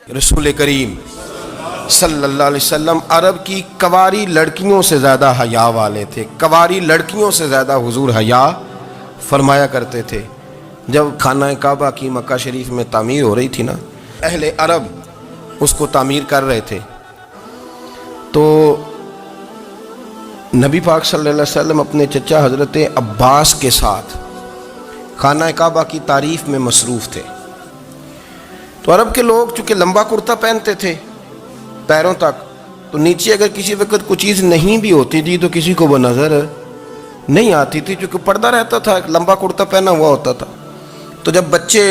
رسول کریم صلی اللہ علیہ وسلم عرب کی کواری لڑکیوں سے زیادہ حیا والے تھے. کواری لڑکیوں سے زیادہ حضور حیا فرمایا کرتے تھے. جب خانہ کعبہ کی مکہ شریف میں تعمیر ہو رہی تھی نا، اہل عرب اس کو تعمیر کر رہے تھے، تو نبی پاک صلی اللہ علیہ وسلم اپنے چچا حضرت عباس کے ساتھ خانہ کعبہ کی تعریف میں مصروف تھے. تو عرب کے لوگ چونکہ لمبا کرتا پہنتے تھے پیروں تک، تو نیچے اگر کسی وقت کوئی چیز نہیں بھی ہوتی تھی تو کسی کو وہ نظر نہیں آتی تھی، چونکہ پردہ رہتا تھا، ایک لمبا کرتا پہنا ہوا ہوتا تھا. تو جب بچے،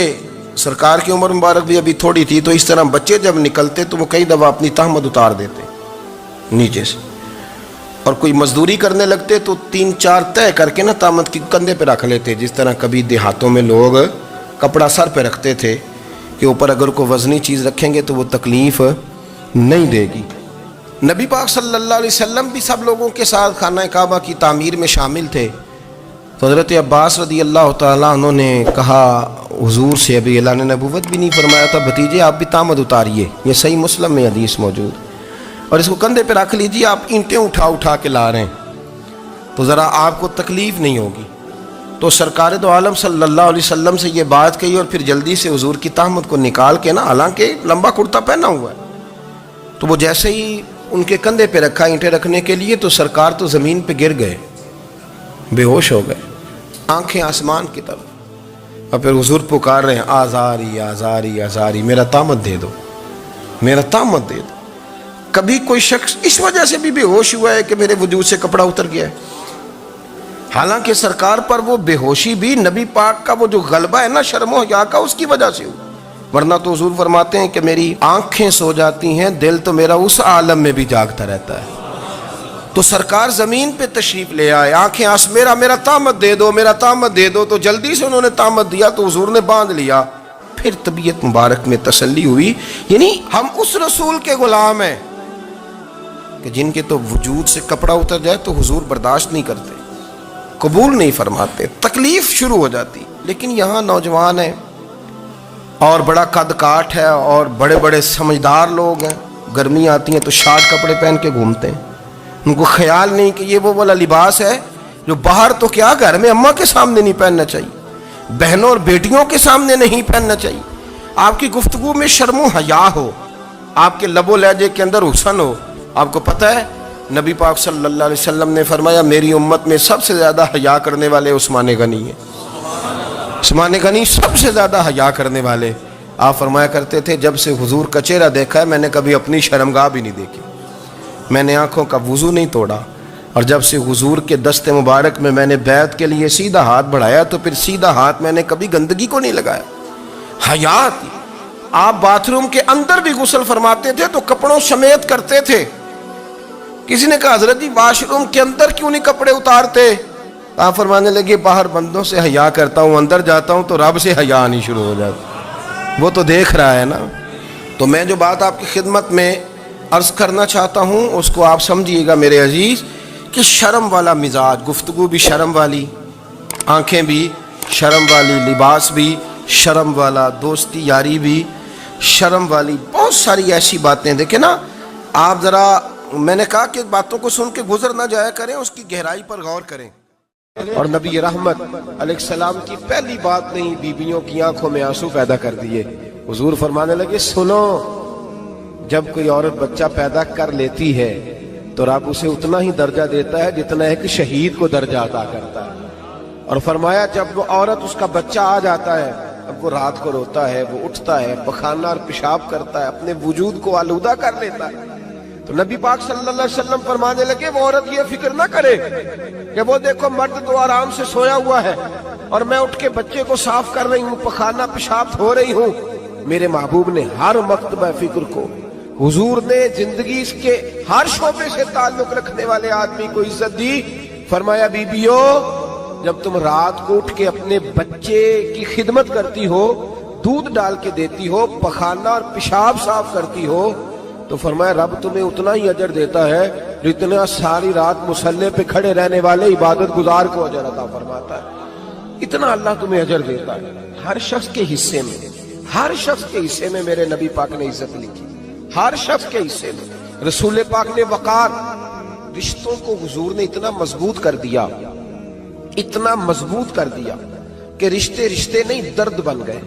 سرکار کی عمر مبارک بھی ابھی تھوڑی تھی، تو اس طرح بچے جب نکلتے تو وہ کئی دفعہ اپنی تہمت اتار دیتے نیچے سے، اور کوئی مزدوری کرنے لگتے تو 3-4 طے کر کے نا تہمت کی کندھے پہ رکھ لیتے. جس طرح کبھی دیہاتوں میں لوگ کپڑا سر پہ رکھتے تھے کہ اوپر اگر کوئی وزنی چیز رکھیں گے تو وہ تکلیف نہیں دے گی. نبی پاک صلی اللہ علیہ وسلم بھی سب لوگوں کے ساتھ خانہ کعبہ کی تعمیر میں شامل تھے. تو حضرت عباس رضی اللہ تعالیٰ عنہ نے کہا حضور سے، ابھی اللہ نے نبوت بھی نہیں فرمایا تھا، بھتیجے آپ بھی تہمت اتاریے، یہ صحیح مسلم میں حدیث موجود، اور اس کو کندھے پہ رکھ لیجیے، آپ اینٹیں اٹھا کے لا رہے ہیں تو ذرا آپ کو تکلیف نہیں ہوگی. تو سرکار دو عالم صلی اللہ علیہ وسلم سے یہ بات کہی، اور پھر جلدی سے حضور کی تہمت کو نکال کے نا، حالانکہ لمبا کرتا پہنا ہوا ہے، تو وہ جیسے ہی ان کے کندھے پہ رکھا اینٹیں رکھنے کے لیے، تو سرکار تو زمین پہ گر گئے، بے ہوش ہو گئے، آنکھیں آسمان کی طرف، اور پھر حضور پکار رہے ہیں آزاری آزاری آزاری، میرا تہمت دے دو، میرا تہمت دے دو. کبھی کوئی شخص اس وجہ سے بھی بے ہوش ہوا ہے کہ میرے وجود سے کپڑا اتر گیا ہے؟ حالانکہ سرکار پر وہ بے ہوشی بھی نبی پاک کا وہ جو غلبہ ہے نا شرم و حیا کا، اس کی وجہ سے ہوا. ورنہ تو حضور فرماتے ہیں کہ میری آنکھیں سو جاتی ہیں، دل تو میرا اس عالم میں بھی جاگتا رہتا ہے. تو سرکار زمین پہ تشریف لے آئے، آنکھیں میرا تہمت دے دو، میرا تہمت دے دو. تو جلدی سے انہوں نے تہمت دیا تو حضور نے باندھ لیا. پھر طبیعت مبارک میں تسلی ہوئی. یعنی ہم اس رسول کے غلام ہیں کہ جن کے تو وجود سے کپڑا اتر جائے تو حضور برداشت نہیں کرتے، قبول نہیں فرماتے، تکلیف شروع ہو جاتی. لیکن یہاں نوجوان ہیں اور بڑا قد کاٹ ہے اور بڑے بڑے سمجھدار لوگ ہیں، گرمی آتی ہیں تو شارٹ کپڑے پہن کے گھومتے ہیں. ان کو خیال نہیں کہ یہ وہ والا لباس ہے جو باہر تو کیا گھر میں اماں کے سامنے نہیں پہننا چاہیے، بہنوں اور بیٹیوں کے سامنے نہیں پہننا چاہیے. آپ کی گفتگو میں شرم و حیا ہو، آپ کے لب و لہجے کے اندر حسن ہو. آپ کو پتہ ہے نبی پاک صلی اللہ علیہ وسلم نے فرمایا میری امت میں سب سے زیادہ حیا کرنے والے عثمان غنی ہیں. عثمان غنی سب سے زیادہ حیا کرنے والے. آپ فرمایا کرتے تھے جب سے حضور کا چہرہ دیکھا ہے میں نے کبھی اپنی شرمگاہ بھی نہیں دیکھی، میں نے آنکھوں کا وضو نہیں توڑا، اور جب سے حضور کے دست مبارک میں نے بیعت کے لیے سیدھا ہاتھ بڑھایا تو پھر سیدھا ہاتھ میں نے کبھی گندگی کو نہیں لگایا. حیا تھی. آپ باتھ روم کے اندر بھی غسل فرماتے تھے تو کپڑوں سمیت کرتے تھے. کسی نے کہا حضرت جی واش روم کے اندر کیوں نہیں کپڑے اتارتے؟ آپ فرمانے لگے باہر بندوں سے حیا کرتا ہوں، اندر جاتا ہوں تو رب سے حیا آنی شروع ہو جاتی، وہ تو دیکھ رہا ہے نا. تو میں جو بات آپ کی خدمت میں عرض کرنا چاہتا ہوں اس کو آپ سمجھیے گا میرے عزیز، کہ شرم والا مزاج، گفتگو بھی شرم والی، آنکھیں بھی شرم والی، لباس بھی شرم والا، دوستی یاری بھی شرم والی، بہت ساری ایسی باتیں. دیکھیں نا آپ ذرا، میں نے کہا کہ باتوں کو سن کے گزر نہ جایا کریں، اس کی گہرائی پر غور کریں. اور نبی رحمت علیہ السلام کی پہلی بات نہیں بیویوں کی آنکھوں میں آنسو پیدا کر دیے. حضور فرمانے لگے سنو، جب کوئی عورت بچہ پیدا کر لیتی ہے تو رب اسے اتنا ہی درجہ دیتا ہے جتنا ایک شہید کو درجہ عطا کرتا ہے. اور فرمایا جب وہ عورت اس کا بچہ آ جاتا ہے، اب وہ رات کو روتا ہے، وہ اٹھتا ہے، پخانہ اور پیشاب کرتا ہے، اپنے وجود کو آلودہ کر لیتا ہے، تو نبی پاک صلی اللہ علیہ وسلم فرمانے لگے وہ عورت یہ فکر نہ کرے کہ وہ دیکھو مرد تو آرام سے سویا ہوا ہے اور میں اٹھ کے بچے کو صاف کر رہی ہوں، پخانہ پیشاب دھو رہی ہوں. میرے محبوب نے ہر مرتبہ فکر کو، حضور نے زندگی اس کے ہر شعبے سے تعلق رکھنے والے آدمی کو عزت دی. فرمایا بیبیو جب تم رات کو اٹھ کے اپنے بچے کی خدمت کرتی ہو، دودھ ڈال کے دیتی ہو، پخانہ اور پیشاب صاف کرتی ہو، تو فرمایا رب تمہیں اتنا ہی اجر دیتا ہے جتنا ساری رات مصلی پہ کھڑے رہنے والے عبادت گزار کو اجر عطا فرماتا ہے. اتنا اللہ تمہیں اجر دیتا ہے. ہر شخص کے حصے میں، ہر شخص کے حصے میں میرے نبی پاک نے عزت لکھی. ہر شخص کے حصے میں رسول پاک نے وقار. رشتوں کو حضور نے اتنا مضبوط کر دیا، اتنا مضبوط کر دیا کہ رشتے رشتے نہیں درد بن گئے.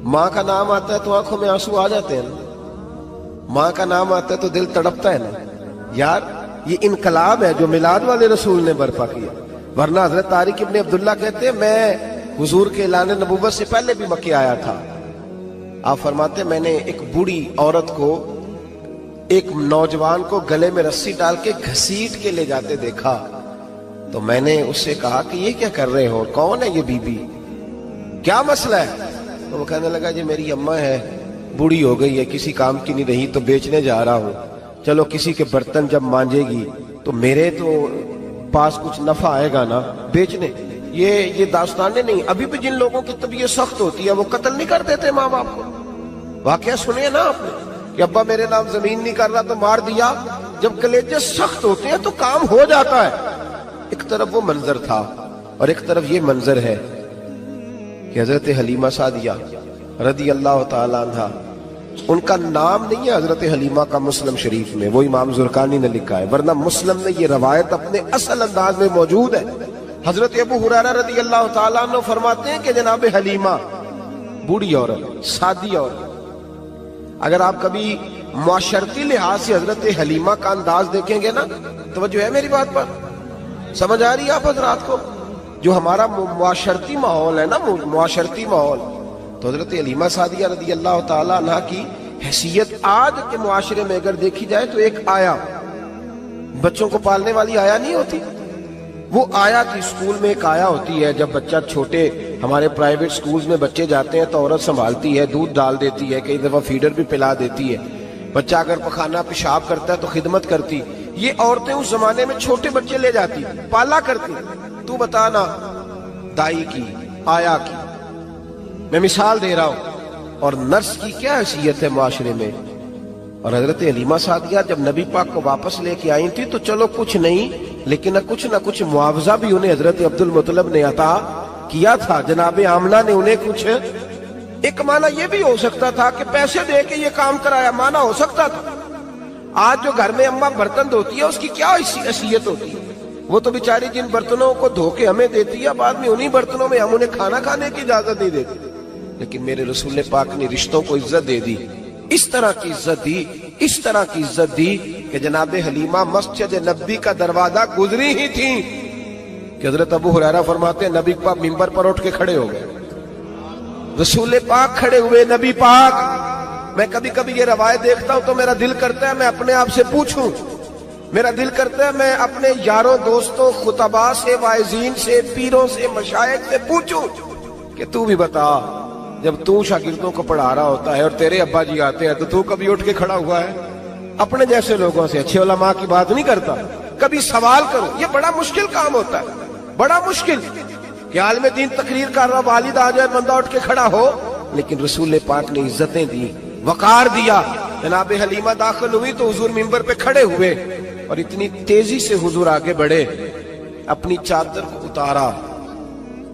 ماں کا نام آتا ہے تو آنکھوں میں آنسو آ جاتے ہیں نا. ماں کا نام آتا ہے تو دل تڑپتا ہے نا. یار یہ انقلاب ہے جو میلاد والے رسول نے برپا کیا. ورنہ حضرت طارق ابن عبداللہ کہتے ہیں میں حضور کے اعلان نبوت سے پہلے بھی مکے آیا تھا. آپ فرماتے میں نے ایک بوڑھی عورت کو، ایک نوجوان کو گلے میں رسی ڈال کے گھسیٹ کے لے جاتے دیکھا تو میں نے اس سے کہا کہ یہ کیا کر رہے ہو، کون ہے یہ بی بی، کیا مسئلہ ہے؟ تو وہ کہنے لگا جی میری اماں ہے، بوڑھی ہو گئی ہے، کسی کام کی نہیں رہی تو بیچنے جا رہا ہوں. چلو کسی کے برتن جب مانجے گی تو میرے تو پاس کچھ نفع آئے گا نا بیچنے. یہ داستانیں نہیں. ابھی بھی جن لوگوں کی طبیعت سخت ہوتی ہے وہ قتل نہیں کر دیتے ماں باپ کو. واقعہ سنے نا آپ نے کہ ابا میرے نام زمین نہیں کر رہا تو مار دیا. جب کلیجے سخت ہوتے ہیں تو کام ہو جاتا ہے. ایک طرف وہ منظر تھا اور ایک طرف یہ منظر ہے کہ حضرت حلیمہ سعدیہ رضی اللہ تعالی عنہ، ان کا نام نہیں ہے حضرت حلیمہ کا مسلم شریف میں، وہ امام زرقانی نے لکھا ہے، ورنہ مسلم میں یہ روایت اپنے اصل انداز میں موجود ہے. حضرت ابو ہریرہ رضی اللہ تعالیٰ عنہ فرماتے ہیں کہ جناب حلیمہ بوڑھی عورت، سادی عورت. اگر آپ کبھی معاشرتی لحاظ سے حضرت حلیمہ کا انداز دیکھیں گے نا، توجہ ہے میری بات پر، سمجھ آ رہی ہے آپ حضرات کو؟ جو ہمارا معاشرتی ماحول ہے نا، معاشرتی ماحول، تو حضرت حلیمہ سعدیہ رضی اللہ تعالیٰ عنہ کی حیثیت آج کے معاشرے میں اگر دیکھی جائے تو ایک آیا، بچوں کو پالنے والی آیا نہیں ہوتی، وہ آیا کی اسکول میں ایک آیا ہوتی ہے. جب بچہ چھوٹے ہمارے پرائیویٹ سکولز میں بچے جاتے ہیں تو عورت سنبھالتی ہے، دودھ ڈال دیتی ہے، کئی دفعہ فیڈر بھی پلا دیتی ہے. بچہ اگر پخانہ پیشاب کرتا ہے تو خدمت کرتی. یہ عورتیں اس زمانے میں چھوٹے بچے لے جاتی، پالا کرتی. تو بتانا دائی کی، آیا کی، میں مثال دے رہا ہوں. اور نرس کی کیا حیثیت ہے معاشرے میں. اور حضرت حلیمہ سعدیہ جب نبی پاک کو واپس لے کے آئی تھی تو چلو کچھ نہیں، لیکن نہ کچھ معاوضہ بھی انہیں حضرت عبد المطلب نے عطا کیا تھا. جناب آمنہ نے انہیں کچھ، ایک معنی یہ بھی ہو سکتا تھا کہ پیسے دے کے یہ کام کرایا، معنی ہو سکتا تھا. آج جو گھر میں اماں برتن دھوتی ہے اس کی کیا حیثیت ہوتی ہے؟ وہ تو بیچاری جن برتنوں کو دھو کے ہمیں دیتی ہے، بعد میں انہی برتنوں میں ہم انہیں کھانا کھانے کی اجازت نہیں دیتے. لیکن میرے رسول پاک نے رشتوں کو عزت دے دی، اس طرح کی عزت دی، اس طرح کی عزت دی کہ جناب حلیمہ مسجد نبی کا دروازہ گزری ہی تھی کہ حضرت ابو ہریرہ فرماتے ہیں نبی پاک منبر پر اٹھ کے کھڑے ہو گئے. رسول پاک کھڑے ہوئے، نبی پاک. میں کبھی کبھی یہ روایت دیکھتا ہوں تو میرا دل کرتا ہے میں اپنے آپ سے پوچھوں، میرا دل کرتا ہے میں اپنے یاروں دوستوں خطباء سے، واعظین سے، پیروں سے، مشائخ سے پوچھوں کہ تو بھی بتا، جب تو شاگردوں کو پڑھا رہا ہوتا ہے اور تیرے ابا جی آتے ہیں تو کبھی اٹھ کے کھڑا ہوا ہے؟ اپنے جیسے لوگوں سے، اچھے علماء کی بات نہیں کرتا. کبھی سوال کرو. یہ بڑا مشکل کام ہوتا ہے، بڑا مشکل کہ عالم دین تقریر کر رہا، والد آ جائے، بندہ اٹھ کے کھڑا ہو. لیکن رسول پاک نے عزتیں دی، وقار دیا. جناب حلیمہ داخل ہوئی تو حضور منبر پہ کھڑے ہوئے اور اتنی تیزی سے حضور آگے بڑھے، اپنی چادر کو اتارا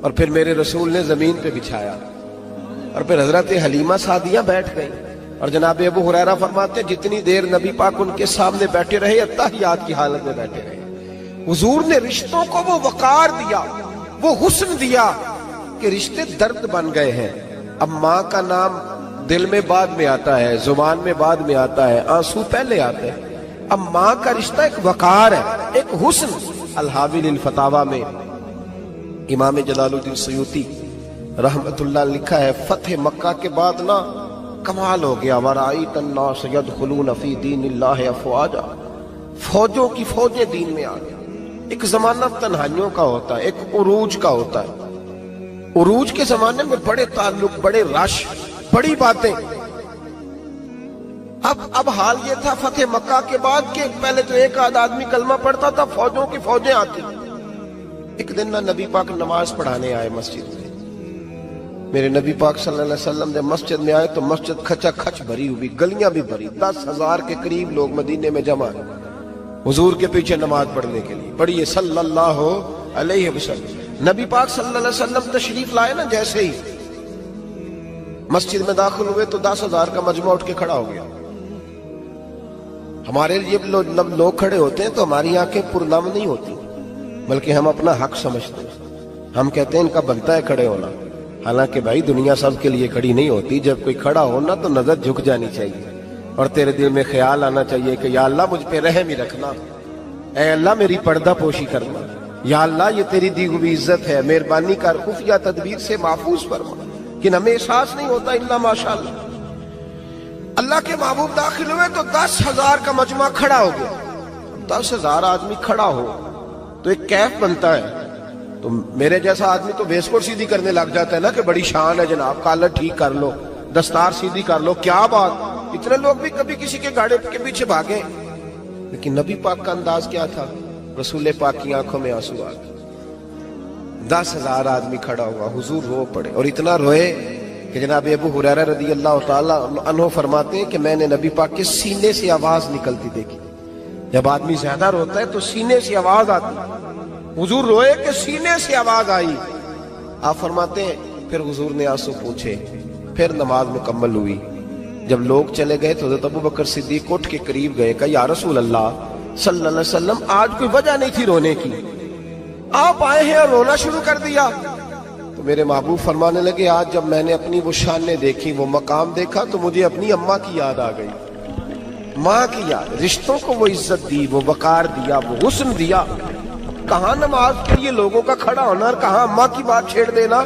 اور پھر میرے رسول نے زمین پہ بچھایا اور پھر حضرت حلیمہ سعدیہ بیٹھ گئی. اور جناب ابو ہریرہ فرماتے جتنی دیر نبی پاک ان کے سامنے بیٹھے رہے اتحیات کی حالت میں بیٹھے رہے. حضور نے رشتوں کو وہ وقار دیا، وہ حسن دیا کہ رشتے درد بن گئے ہیں. اب ماں کا نام دل میں بعد میں آتا ہے، زبان میں بعد میں آتا ہے، آنسو پہلے آتے ہیں. اب ماں کا رشتہ ایک وقار ہے، ایک حسن. الحاوی للفتاوی میں امام جلال الدین سیوطی رحمت اللہ لکھا ہے فتح مکہ کے بعد نا کمال ہو گیا. وَرَأَيْتَ النَّاسَ يَدْخُلُونَ فِي دِينِ اللَّهِ أَفْوَاجًا، فوجوں کی فوجیں دین میں آ گئی. ایک زمانہ تنہائیوں کا ہوتا ہے، ایک عروج کا ہوتا ہے. عروج کے زمانے میں بڑے تعلق، بڑے رش، بڑی باتیں. اب حال یہ تھا فتح مکہ کے بعد کہ پہلے تو ایک آدھ آدمی کلمہ پڑھتا تھا، فوجوں کی فوجیں آتی. ایک دن نہ نبی پاک نماز پڑھانے آئے مسجد میں. میرے نبی پاک صلی اللہ علیہ وسلم جب مسجد میں آئے تو مسجد کھچا کھچ بھری ہوئی، گلیاں بھی بھری، 10,000 کے قریب لوگ مدینے میں جمع ہیں حضور کے پیچھے نماز پڑھنے کے لیے. پڑھیے صلی اللہ علیہ وسلم. نبی پاک صلی اللہ علیہ وسلم تشریف لائے نا، جیسے ہی مسجد میں داخل ہوئے تو 10,000 کا مجمع اٹھ کے کھڑا ہو گیا. ہمارے لیے لوگ کھڑے ہوتے ہیں تو ہماری آنکھیں پرنم نہیں ہوتی، بلکہ ہم اپنا حق سمجھتے ہیں. ہم کہتے ہیں ان کا بنتا ہے کھڑے ہونا. حالانکہ بھائی دنیا سب کے لیے کھڑی نہیں ہوتی. جب کوئی کھڑا ہونا تو نظر جھک جانی چاہیے اور تیرے دل میں خیال آنا چاہیے کہ یا اللہ مجھ پہ رحم ہی رکھنا، اے اللہ میری پردہ پوشی کرنا، یا اللہ یہ تیری دی ہوئی عزت ہے، مہربانی کر خفیہ تدبیر سے محفوظ فرما. کہ ہمیں احساس نہیں ہوتا الا ماشاءاللہ. اللہ کے محبوب داخل ہوئے تو 10,000 کا مجمع کھڑا ہو گیا. 10,000 آدمی کھڑا ہو تو ایک کیف بنتا ہے. تو میرے جیسا آدمی تو ویسکوٹ سیدھی کرنے لگ جاتا ہے نا کہ بڑی شان ہے جناب، کالر ٹھیک کر لو، دستار سیدھی کر لو، کیا بات. اتنے لوگ بھی کبھی کسی کے گاڑی کے پیچھے بھاگے. لیکن نبی پاک کا انداز کیا تھا؟ رسول پاک کی آنکھوں میں آنسو آ گئے. 10,000 آدمی کھڑا ہوا، حضور رو پڑے اور اتنا روئے کہ جناب ابو ہریرہ رضی اللہ تعالیٰ عنہ فرماتے ہیں کہ میں نے نبی پاک کے سینے سے آواز نکلتی دیکھی. جب آدمی زیادہ روتا ہے تو سینے سے آواز آتی. حضور روئے کہ سینے سے آواز آئی. آپ فرماتے ہیں پھر حضور نے آنسو پوچھے، پھر نماز مکمل ہوئی. جب لوگ چلے گئے تو حضرت ابوبکر صدیق اٹھ کے قریب گئے، کہا یا رسول اللہ صلی اللہ علیہ وسلم آج کوئی وجہ نہیں تھی رونے کی، آپ آئے ہیں اور رونا شروع کر دیا. تو میرے محبوب فرمانے لگے آج جب میں نے اپنی وہ شانیں دیکھی، وہ مقام دیکھا تو مجھے اپنی اماں کی یاد آ گئی. ماں کی یاد، رشتوں کو وہ عزت دی، وہ وقار دیا، وہ حسن دیا. کہاں نماز کے لیے لوگوں کا کھڑا ہونا اور کہاں اماں کی بات چھیڑ دینا.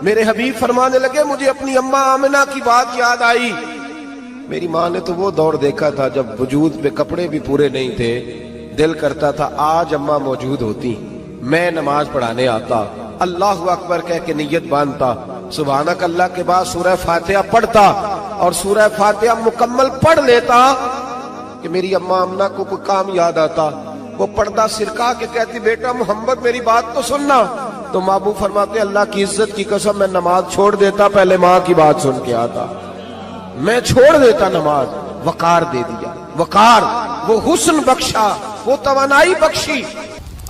میرے حبیب فرمانے لگے مجھے اپنی اماں آمنہ کی بات یاد آئی. میری ماں نے تو وہ دور دیکھا تھا جب وجود پہ کپڑے بھی پورے نہیں تھے. دل کرتا تھا آج اماں موجود ہوتی، میں نماز پڑھانے آتا، اللہ اکبر کہہ کے نیت باندھتا، سبحانک اللہ کے بعد سورہ فاتحہ پڑھتا اور سورہ فاتحہ مکمل پڑھ لیتا کہ میری اماں آمنہ کو کوئی کام یاد آتا. وہ پردہ سرکا کے کہتی بیٹا محمد میری بات تو سننا. تو محبوب فرماتے اللہ کی عزت کی قسم میں نماز چھوڑ دیتا، پہلے ماں کی بات سن کے آتا. میں چھوڑ دیتا نماز. وقار دے دیا، وقار، وہ حسن بخشا، وہ توانائی بخشی.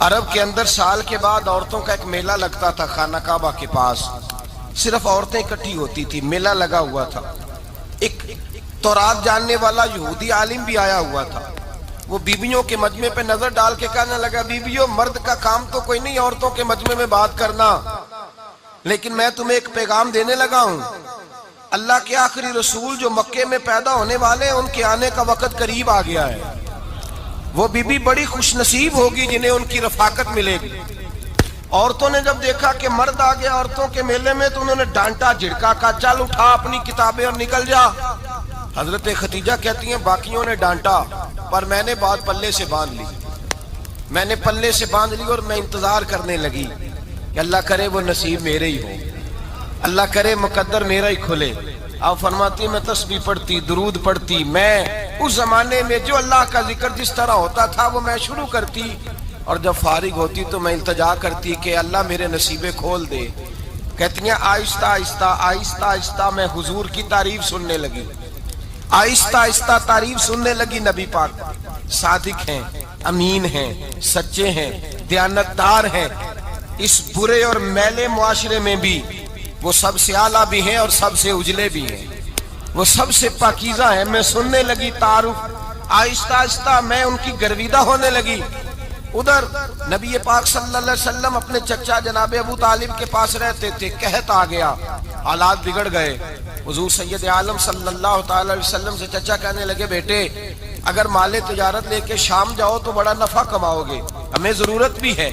عرب کے اندر سال کے بعد عورتوں کا ایک میلہ لگتا تھا خانہ کعبہ کے پاس. صرف عورتیں اکٹھی ہوتی تھی، میلہ لگا ہوا تھا. ایک تورات جاننے والا یہودی عالم بھی آیا ہوا تھا. وہ بیویوں کے مجمع پہ نظر ڈال کے کہنے لگا بیویوں مرد کا کام تو کوئی نہیں عورتوں کے مجمع میں بات کرنا، لیکن میں تمہیں ایک پیغام دینے لگا ہوں. اللہ کے آخری رسول جو مکے میں پیدا ہونے والے ہیں ان کے آنے کا وقت قریب آ گیا ہے. وہ بیوی بڑی خوش نصیب ہوگی جنہیں ان کی رفاقت ملے گی. عورتوں نے جب دیکھا کہ مرد آ گیا عورتوں کے میلے میں تو انہوں نے ڈانٹا جھڑکا، کہا چل اٹھا اپنی کتابیں اور نکل جا. حضرت خدیجہ کہتی ہیں باقیوں نے ڈانٹا پر میں نے بات پلے سے باندھ لی. میں نے پلے سے باندھ لی اور میں انتظار کرنے لگی کہ اللہ کرے وہ نصیب میرے ہی ہو، اللہ کرے مقدر میرا ہی کھلے. آپ فرماتی میں تسبیح پڑھتی، درود پڑھتی. میں اس زمانے میں جو اللہ کا ذکر جس طرح ہوتا تھا وہ میں شروع کرتی اور جب فارغ ہوتی تو میں التجا کرتی کہ اللہ میرے نصیبے کھول دے. کہتی ہیں آہستہ آہستہ آہستہ آہستہ میں حضور کی تعریف سننے لگی. آہستہ آہستہ تعریف سننے لگی. نبی پاک صادق ہیں، امین ہیں، سچے ہیں، دیانتدار ہیں. اس برے اور میلے معاشرے میں بھی وہ سب سے اعلیٰ بھی ہیں اور سب سے اجلے بھی ہیں، وہ سب سے پاکیزہ ہیں. میں سننے لگی تعارف. آہستہ آہستہ میں ان کی گرویدہ ہونے لگی. ادھر نبی پاک صلی اللہ علیہ وسلم اپنے چچا جناب ابو طالب کے پاس رہتے تھے. قحط آ گیا، حالات بگڑ گئے. حضور سید عالم صلی اللہ تعالی علیہ وسلم سے چچا کہنے لگے بیٹے اگر مال تجارت لے کے شام جاؤ تو بڑا نفع کماؤ گے، ہمیں ضرورت بھی ہے،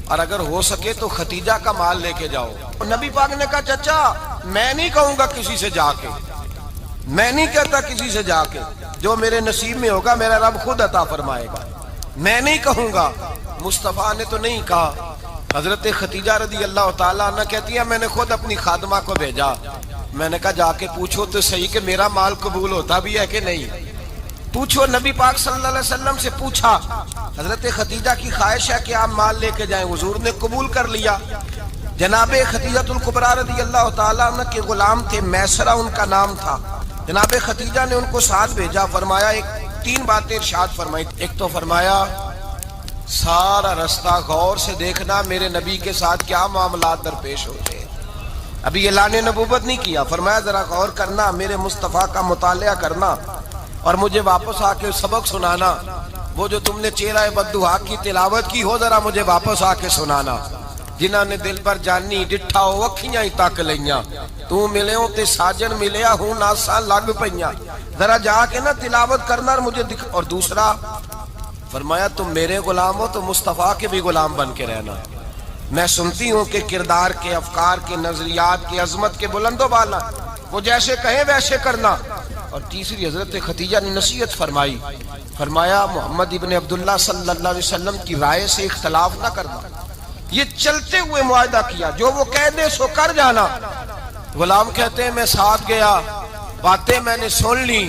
اور اگر ہو سکے تو ختیجہ کا مال لے کے جاؤ. نبی پاک نے کہا چچا میں نہیں کہوں گا کسی سے جا کے، میں نہیں کہتا کسی سے جا کے، جو میرے نصیب میں ہوگا میرا رب خود عطا فرمائے گا، میں نہیں کہوں گا. مصطفیٰ نے تو نہیں کہا. حضرت ختیجہ رضی اللہ تعالیٰ عنہ کہتی ہیں میں نے خود اپنی خادمہ کو بھیجا. میں نے کہا جا کے پوچھو تو صحیح کہ میرا مال قبول ہوتا بھی ہے کہ نہیں، پوچھو. نبی پاک صلی اللہ علیہ وسلم سے پوچھا. حضرت ختیجہ کی خواہش ہے کہ آپ مال لے کے جائیں. حضور نے قبول کر لیا. جناب ختیجۃ الکبریٰ رضی اللہ تعالیٰ عنہ کے غلام تھے، میسرہ ان کا نام تھا. جناب ختیجہ نے ان کو ساتھ بھیجا. فرمایا ایک 3 باتیں ارشاد فرمائی. ایک تو فرمایا سارا رستہ غور سے دیکھنا میرے نبی کے ساتھ کیا معاملات درپیش ہوتے ہیں. ابھی اعلان نبوت نہیں کیا، فرمایا ذرا غور کرنا، میرے مصطفیٰ کا مطالعہ کرنا اور مجھے واپس آ کے سبق سنانا. وہ جو تم نے چہرہ بددعا کی تلاوت کی ہو ذرا مجھے واپس آ کے سنانا. جنہاں نے دل پر جانی ڈٹھا ہو اکھیاں ہی تک لیاں، تو ملے ہوں تے ساجن ملیا ہوں ناساں لگ پئیاں. ذرا جا کے نا تلاوت کرنا اور مجھے دکھ. اور دوسرا فرمایا تم میرے غلام ہو تو مصطفیٰ کے بھی غلام بن کے رہنا. میں سنتی ہوں کہ کردار کے، افکار کے، نظریات کے، عظمت کے بلند و بالا، وہ جیسے کہیں ویسے کرنا. اور تیسری حضرت خدیجہ نے نصیحت فرمائی، فرمایا محمد ابن عبداللہ صلی اللہ علیہ وسلم کی رائے سے اختلاف نہ کرنا. یہ چلتے ہوئے معاہدہ کیا، جو وہ کہہ دے سو کر جانا. غلام کہتے ہیں میں ساتھ گیا، باتیں میں نے سن لی،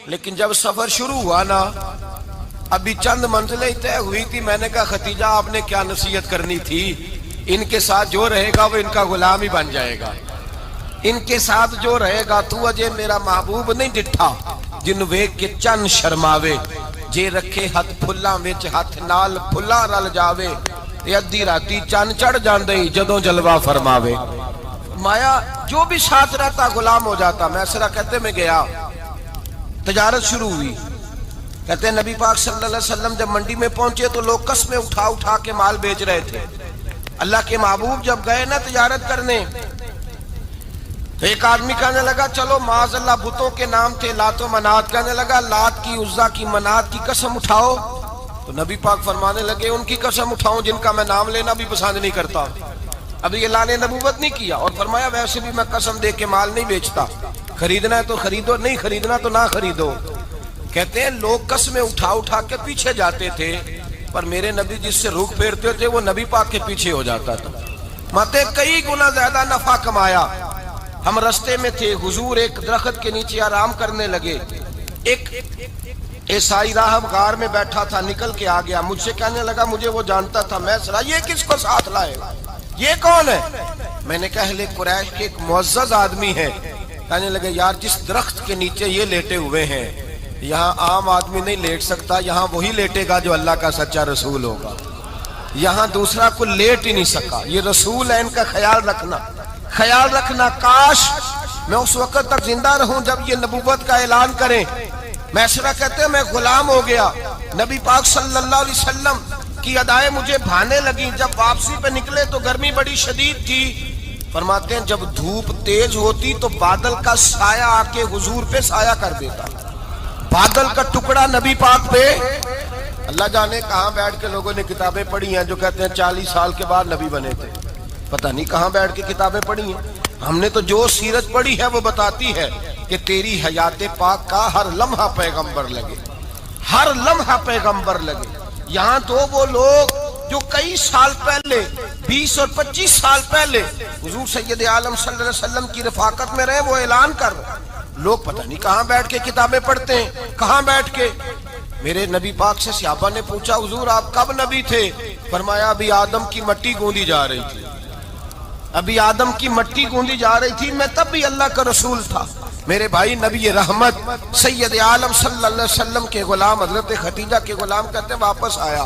لیکن جب سفر شروع ہوا نا، ابھی چند منزلیں طے ہوئی تھی، میں نے کہا خدیجہ آپ نے کیا نصیحت کرنی تھی، ان کے ساتھ جو رہے گا وہ ان کا غلام ہی بن جائے گا. ان کے ساتھ جو رہے گا تو اجے میرا محبوب نہیں ڈٹھا جن ویکھ کے چن شرماوے، جے رکھے ہاتھ پھلاں وچ ہاتھ نال پھلاں رل جاوے، تے ادھی راتی چن چڑھ جاندے جدوں جلوہ فرماوے. مایا جو بھی ساتھ رہتا غلام ہو جاتا. میں اسرا کہتے میں گیا، تجارت شروع ہوئی. کہتے ہیں نبی پاک صلی اللہ علیہ وسلم جب منڈی میں پہنچے تو لوگ قسمیں اٹھا اٹھا کے مال بیچ رہے تھے. اللہ کے محبوب جب گئے نا تجارت کرنے تو ایک آدمی کہنے لگا چلو معاذ اللہ بتوں کے نام تھے لات و منات، کہنے لگا لات کی، عزا کی، منات کی قسم اٹھاؤ. تو نبی پاک فرمانے لگے ان کی قسم اٹھاؤں جن کا میں نام لینا بھی پسند نہیں کرتا. ابھی اعلان نبوت نہیں کیا. اور فرمایا ویسے بھی میں قسم دے کے مال نہیں بیچتا، خریدنا ہے تو خریدو، نہیں خریدنا تو نہ خریدو. کہتے ہیں لوگ قسمیں اٹھا اٹھا کے پیچھے جاتے تھے، پر میرے نبی جس سے رخ پھیرتے تھے وہ نبی پاک کے پیچھے ہو جاتا تھا. ماتے کئی گنا زیادہ نفع کمایا. ہم رستے میں تھے، حضور ایک درخت کے نیچے آرام کرنے لگے. ایک عیسائی راہب غار میں بیٹھا تھا، نکل کے آ گیا، مجھ سے کہنے لگا مجھے وہ جانتا تھا. میں سنا یہ کس کو ساتھ لائے، یہ کون ہے؟ میں نے کہا اہل قریش کے ایک معزز آدمی ہے. کہنے لگے یار جس درخت کے نیچے یہ لیٹے ہوئے ہیں یہاں عام آدمی نہیں لیٹ سکتا، یہاں وہی لیٹے گا جو اللہ کا سچا رسول ہوگا. یہاں دوسرا کو لیٹ ہی نہیں سکا. یہ رسول ہے، ان کا خیال رکھنا، خیال رکھنا. کاش میں اس وقت تک زندہ رہوں جب یہ نبوت کا اعلان کریں. میں اسرا کہتے ہیں میں غلام ہو گیا. نبی پاک صلی اللہ علیہ وسلم کی ادائیں مجھے بھانے لگیں. جب واپسی پہ نکلے تو گرمی بڑی شدید تھی. فرماتے ہیں جب دھوپ تیز ہوتی تو بادل کا سایہ آ کے حضور پہ سایہ کر دیتا. بادل کا ٹکڑا نبی پاک پہ. اللہ جانے کہاں بیٹھ کے لوگوں نے کتابیں پڑھی ہیں جو کہتے ہیں 40 سال کے بعد نبی بنے تھے. پتہ نہیں کہاں بیٹھ کے کتابیں پڑھی ہیں. ہم نے تو جو سیرت پڑھی ہے وہ بتاتی ہے کہ تیری حیات پاک کا ہر لمحہ پیغمبر لگے، ہر لمحہ پیغمبر لگے. یہاں تو وہ لوگ جو کئی سال پہلے 20 اور 25 سال پہلے حضور سید عالم صلی اللہ علیہ وسلم کی رفاقت میں رہے وہ اعلان کر رہے. لوگ پتہ نہیں کہاں بیٹھ کے کتابیں پڑھتے ہیں، کہاں بیٹھ کے. میرے نبی پاک سے صحابہ نے پوچھا حضور آپ کب نبی تھے؟ فرمایا ابھی آدم کی مٹی گوندی جا رہی تھی، ابھی آدم کی مٹی گوندی جا رہی تھی، میں تب بھی اللہ کا رسول تھا. میرے بھائی نبی رحمت سید عالم صلی اللہ علیہ وسلم کے غلام حضرت خدیجہ کے غلام کہتے ہیں واپس آیا.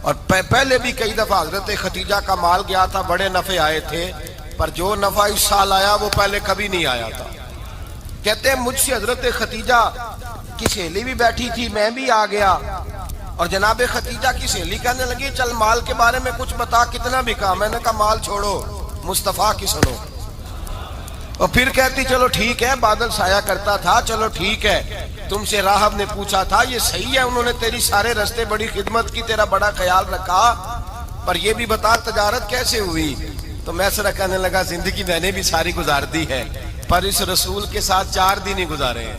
اور پہلے بھی کئی دفعہ حضرت خدیجہ کا مال گیا تھا، بڑے نفع آئے تھے، پر جو نفع اس سال آیا وہ پہلے کبھی نہیں آیا تھا. کہتے ہیں مجھ سے حضرت خدیجہ کی سہیلی بھی بیٹھی تھی، میں بھی آ گیا. اور جناب خدیجہ کی سہیلی کہنے لگی چل مال کے بارے میں کچھ بتا، کتنا بکا؟ میں نے کہا مال چھوڑو، مصطفیٰ کی سنو. اور پھر کہتی چلو ٹھیک ہے، بادل سایہ کرتا تھا، چلو ٹھیک ہے. تم سے راہب نے پوچھا تھا، یہ صحیح ہے انہوں نے تیری سارے رستے بڑی خدمت کی، تیرا بڑا خیال رکھا، پر یہ بھی بتا تجارت کیسے ہوئی؟ تو میں سر کہنے لگا زندگی میں نے بھی ساری گزار دی ہے، پر اس رسول کے ساتھ 4 دن ہی گزارے ہیں.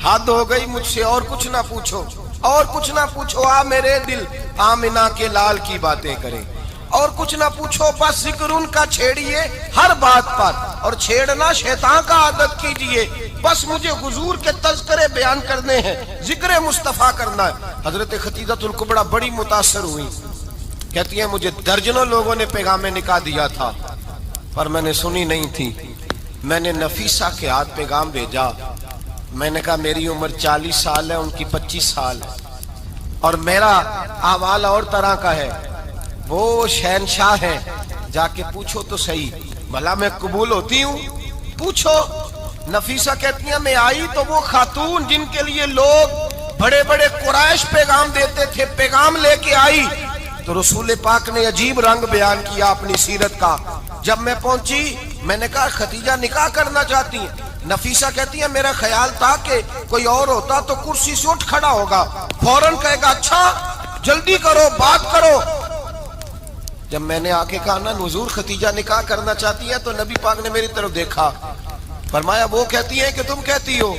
حد ہو گئی مجھ سے، اور کچھ نہ پوچھو، اور کچھ نہ پوچھو. آ میرے دل آمنہ کے لال کی باتیں کریں، اور کچھ نہ پوچھو، بس ذکر ان کا چھیڑیے ہر بات پر، اور چھیڑنا شیطان کا عادت کیجئے. بس مجھے حضور کے تذکرے بیان کرنے ہیں، ذکر مصطفیٰ کرنا ہے. حضرت خدیجہ الکبریٰ بڑی متاثر ہوئی. کہتی ہیں مجھے درجنوں لوگوں نے پیغام نکاح دیا تھا پر میں نے سنی نہیں تھی. میں نے نفیسہ کے ہاتھ پیغام بھیجا. میں نے کہا میری عمر 40 سال ہے، ان کی 25 سال ہے. اور میرا اعمال اور طرح کا ہے، وہ شہنشاہ ہے، جا کے پوچھو تو صحیح بھلا میں قبول ہوتی ہوں؟ پوچھو۔ نفیسہ کہتی ہیں میں آئی تو وہ خاتون جن کے لیے لوگ بڑے بڑے قریش پیغام دیتے تھے، پیغام لے کے آئی تو رسول پاک نے عجیب رنگ بیان کیا اپنی سیرت کا۔ جب میں پہنچی میں نے کہا ختیجہ نکاح کرنا چاہتی ہیں؟ نفیسہ کہتی ہیں میرا خیال تھا کہ کوئی اور ہوتا تو کرسی سے اٹھ کھڑا ہوگا، فوراً کہے گا اچھا جلدی کرو بات کرو۔ جب میں نے آ کے کہا نا حضور ختیجہ نکاح کرنا چاہتی ہے تو نبی پاک نے میری طرف دیکھا، فرمایا وہ کہتی ہیں کہ تم کہتی ہو؟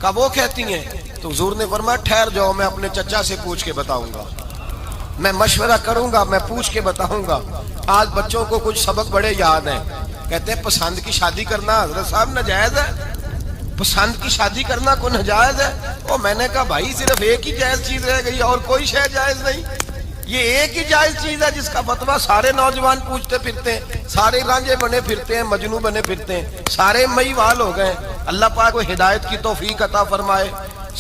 کہا وہ کہتی ہیں۔ تو حضور نے فرمایا ٹھہر جاؤ، میں اپنے چچا سے پوچھ کے بتاؤں گا، میں مشورہ کروں گا، میں پوچھ کے بتاؤں گا۔ آج بچوں کو کچھ سبق بڑے یاد ہیں، کہتے ہیں پسند کی شادی کرنا حضرت صاحب ناجائز ہے، پسند کی شادی کرنا کوئی ناجائز ہے؟ اور میں نے کہا بھائی صرف ایک ہی جائز چیز رہ گئی اور کوئی شے جائز نہیں، یہ ایک ہی جائز چیز ہے جس کا فتویٰ سارے نوجوان پوچھتے پھرتے ہیں، سارے رانجے بنے پھرتے ہیں، مجنوں بنے پھرتے ہیں، سارے مئی وال ہو گئے۔ اللہ پاک کو ہدایت کی توفیق عطا فرمائے۔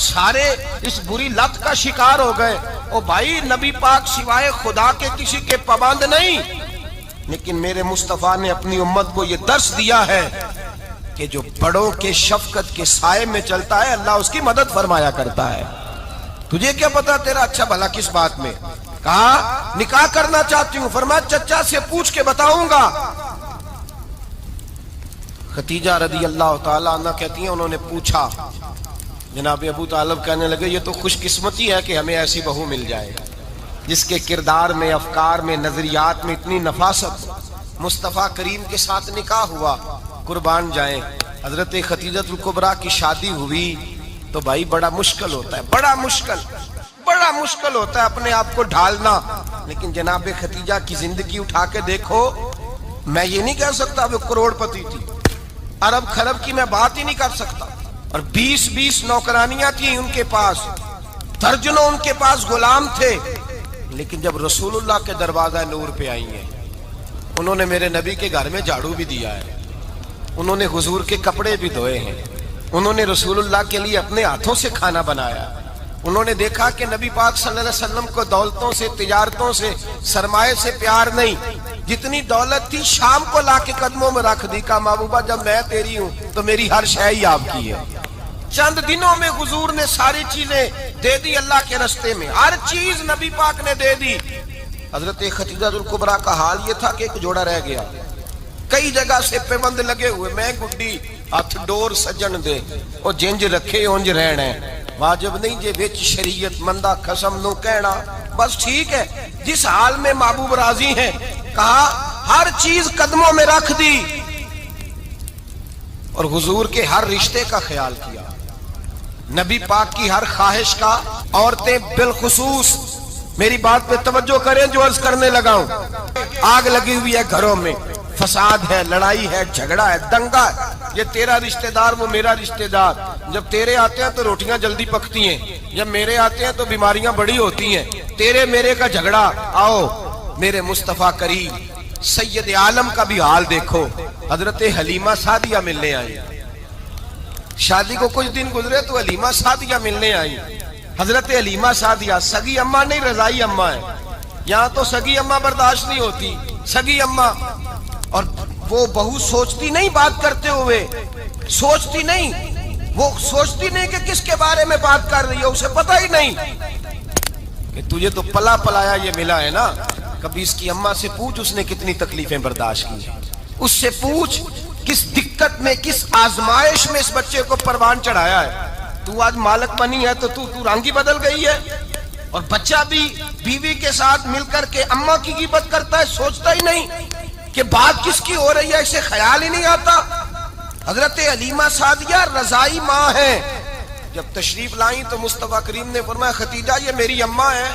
سارے اس بری لت کا شکار ہو گئے۔ او بھائی نبی پاک سوائے خدا کے کسی کے پابند نہیں، لیکن میرے مصطفیٰ نے اپنی امت کو یہ درس دیا ہے کہ جو بڑوں کے شفقت کے سائے میں چلتا ہے اللہ اس کی مدد فرمایا کرتا ہے۔ تجھے کیا پتا تیرا اچھا بھلا کس بات میں؟ کہا نکاح کرنا چاہتی ہوں، فرمایا چچا سے پوچھ کے بتاؤں گا۔ ختیجہ رضی اللہ تعالیٰ عنہ کہتی ہیں انہوں نے پوچھا، جناب ابو طالب کہنے لگے یہ تو خوش قسمتی ہے کہ ہمیں ایسی بہو مل جائے جس کے کردار میں، افکار میں، نظریات میں اتنی نفاست۔ مصطفیٰ کریم کے ساتھ نکاح ہوا، قربان جائیں حضرت خدیجۃ الکبریٰ کی شادی ہوئی تو بھائی بڑا مشکل ہوتا ہے، بڑا مشکل ہوتا ہے اپنے آپ کو ڈھالنا۔ لیکن جناب خدیجہ کی زندگی اٹھا کے دیکھو، میں یہ نہیں کہہ سکتا وہ کروڑ پتی تھی، ارب خرب کی میں بات ہی نہیں کر سکتا، اور 20 نوکرانیاں تھیں ان کے پاس، درجنوں ان کے پاس غلام تھے، لیکن جب رسول اللہ کے دروازہ نور پہ آئی ہیں، انہوں نے میرے نبی کے گھر میں جھاڑو بھی دیا ہے، انہوں نے حضور کے کپڑے بھی دھوئے ہیں، انہوں نے رسول اللہ کے لیے اپنے ہاتھوں سے کھانا بنایا، انہوں نے دیکھا کہ نبی پاک صلی اللہ علیہ وسلم کو دولتوں سے، تجارتوں سے، سرمایہ سے پیار نہیں، جتنی دولت تھی شام کو لا کے قدموں میں رکھ دی، کہا محبوبہ جب میں تیری ہوں تو میری ہر شے ہی آپ کی ہے۔ چند دنوں میں حضور نے ساری چیزیں دے دی اللہ کے رستے میں، ہر چیز نبی پاک نے دے دی۔ حضرت خدیجہ الکبریٰ کا حال یہ تھا کہ ایک جوڑا رہ گیا، کئی جگہ سے پیوند لگے ہوئے، میں گڈی ہاتھ ڈور سجن دے او جنج رکھے اونج رہنا، واجب نہیں جے وچ شریعت مندہ قسم نو کہنا، بس ٹھیک ہے جس حال میں محبوب راضی ہیں، کہا ہر چیز قدموں میں رکھ دی اور حضور کے ہر رشتے کا خیال کیا، نبی پاک کی ہر خواہش کا۔ عورتیں بالخصوص میری بات پہ توجہ کریں جو عرض کرنے لگا ہوں، آگ لگی ہوئی ہے گھروں میں، فساد ہے، لڑائی ہے، جھگڑا ہے، دنگا ہے، یہ تیرا رشتہ دار وہ میرا رشتہ دار، جب تیرے آتے ہیں تو روٹیاں جلدی پکتی ہیں، جب میرے آتے ہیں تو بیماریاں بڑی ہوتی ہیں، تیرے میرے کا جھگڑا۔ آؤ میرے مصطفیٰ کریم سید عالم کا بھی حال دیکھو، حضرت حلیمہ سعدیہ ملنے آئی، شادی کو کچھ دن گزرے تو حلیمہ سعدیہ ملنے آئی۔ حضرت حلیمہ سعدیہ سگی اماں نہیں رضائی اماں ہے، یہاں تو سگی اماں برداشت نہیں ہوتی، سگی اماں، اور وہ بہو سوچتی نہیں بات کرتے ہوئے، سوچتی نہیں، وہ سوچتی نہیں کہ کس کے بارے میں بات کر رہی ہے، اسے پتہ ہی نہیں کہ تجھے تو پلا پلایا یہ ملا ہے نا، کبھی اس کی اماں سے پوچھ اس نے کتنی تکلیفیں برداشت کی، اس سے پوچھ کس دقت میں، کس آزمائش میں اس بچے کو پروان چڑھایا ہے۔ تو آج مالک بنی ہے تو تو رنگ ہی بدل گئی ہے، اور بچہ بھی بیوی کے ساتھ مل کر کے اماں کی غیبت کرتا ہے، سوچتا ہی نہیں کہ بات کس کی ہو رہی ہے، اسے خیال ہی نہیں آتا۔ حضرت حلیمہ سعدیہ رضائی ماں ہے، جب تشریف لائیں تو مصطفیٰ کریم نے فرمایا خدیجہ یہ میری اماں ہے۔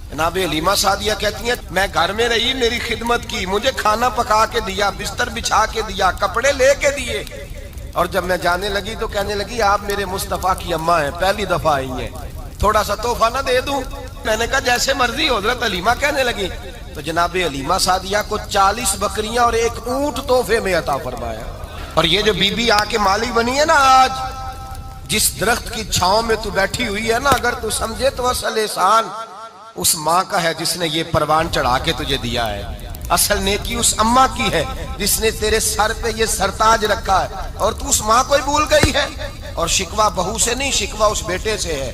جناب حلیمہ سعدیہ کہتی ہیں میں گھر میں رہی، میری خدمت کی، مجھے کھانا پکا کے دیا، بستر بچھا کے دیا، کپڑے لے کے دیے، اور جب میں جانے لگی تو کہنے لگی آپ میرے مصطفیٰ کی اماں ہیں، پہلی دفعہ آئی ہیں، تھوڑا سا تحفہ نہ دے دوں؟ میں نے کہا جیسے مرضی۔ حضرت حلیمہ کہنے لگی تو جناب حلیمہ سعدیہ کو 40 بکریاں اور 1 اونٹ تحفے میں عطا فرمایا۔ اور یہ جو بی بی آ کے مالی بنی ہے نا آج، جس درخت کی چھاؤں میں تو بیٹھی ہوئی ہے نا، اگر تو سمجھے تو اصل احسان اس ماں کا ہے جس نے یہ پروان چڑھا کے تجھے دیا ہے. اصل نیکی اس اماں کی ہے جس نے تیرے سر پہ یہ سرتاج رکھا ہے، اور تو اس ماں کو ہی بھول گئی ہے. اور شکوہ بہو سے نہیں، شکوہ اس بیٹے سے ہے،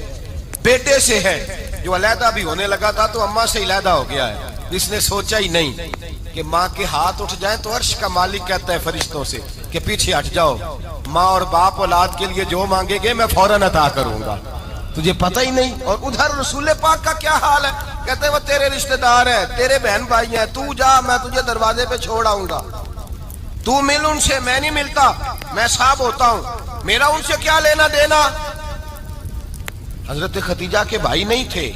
بیٹے سے ہے جو علیحدہ بھی ہونے لگا تھا تو اماں سے علیحدہ ہو گیا ہے، جس نے سوچا ہی نہیں کہ ماں کے ہاتھ اٹھ جائیں تو عرش کا مالک کہتا ہے فرشتوں سے کہ پیچھے ہٹ جاؤ، ماں اور باپ اولاد کے لیے جو مانگے گے میں فوراً عطا کروں گا، تجھے پتہ ہی نہیں. اور ادھر رسول پاک کا کیا حال ہے، کہتے ہیں وہ تیرے رشتہ دار ہیں، تیرے بہن بھائی ہیں، تو جا میں تجھے دروازے پہ چھوڑ آؤں گا، تو مل ان سے، میں نہیں ملتا، میں صاحب ہوتا ہوں، میرا ان سے کیا لینا دینا. حضرت خدیجہ کے بھائی نہیں تھے،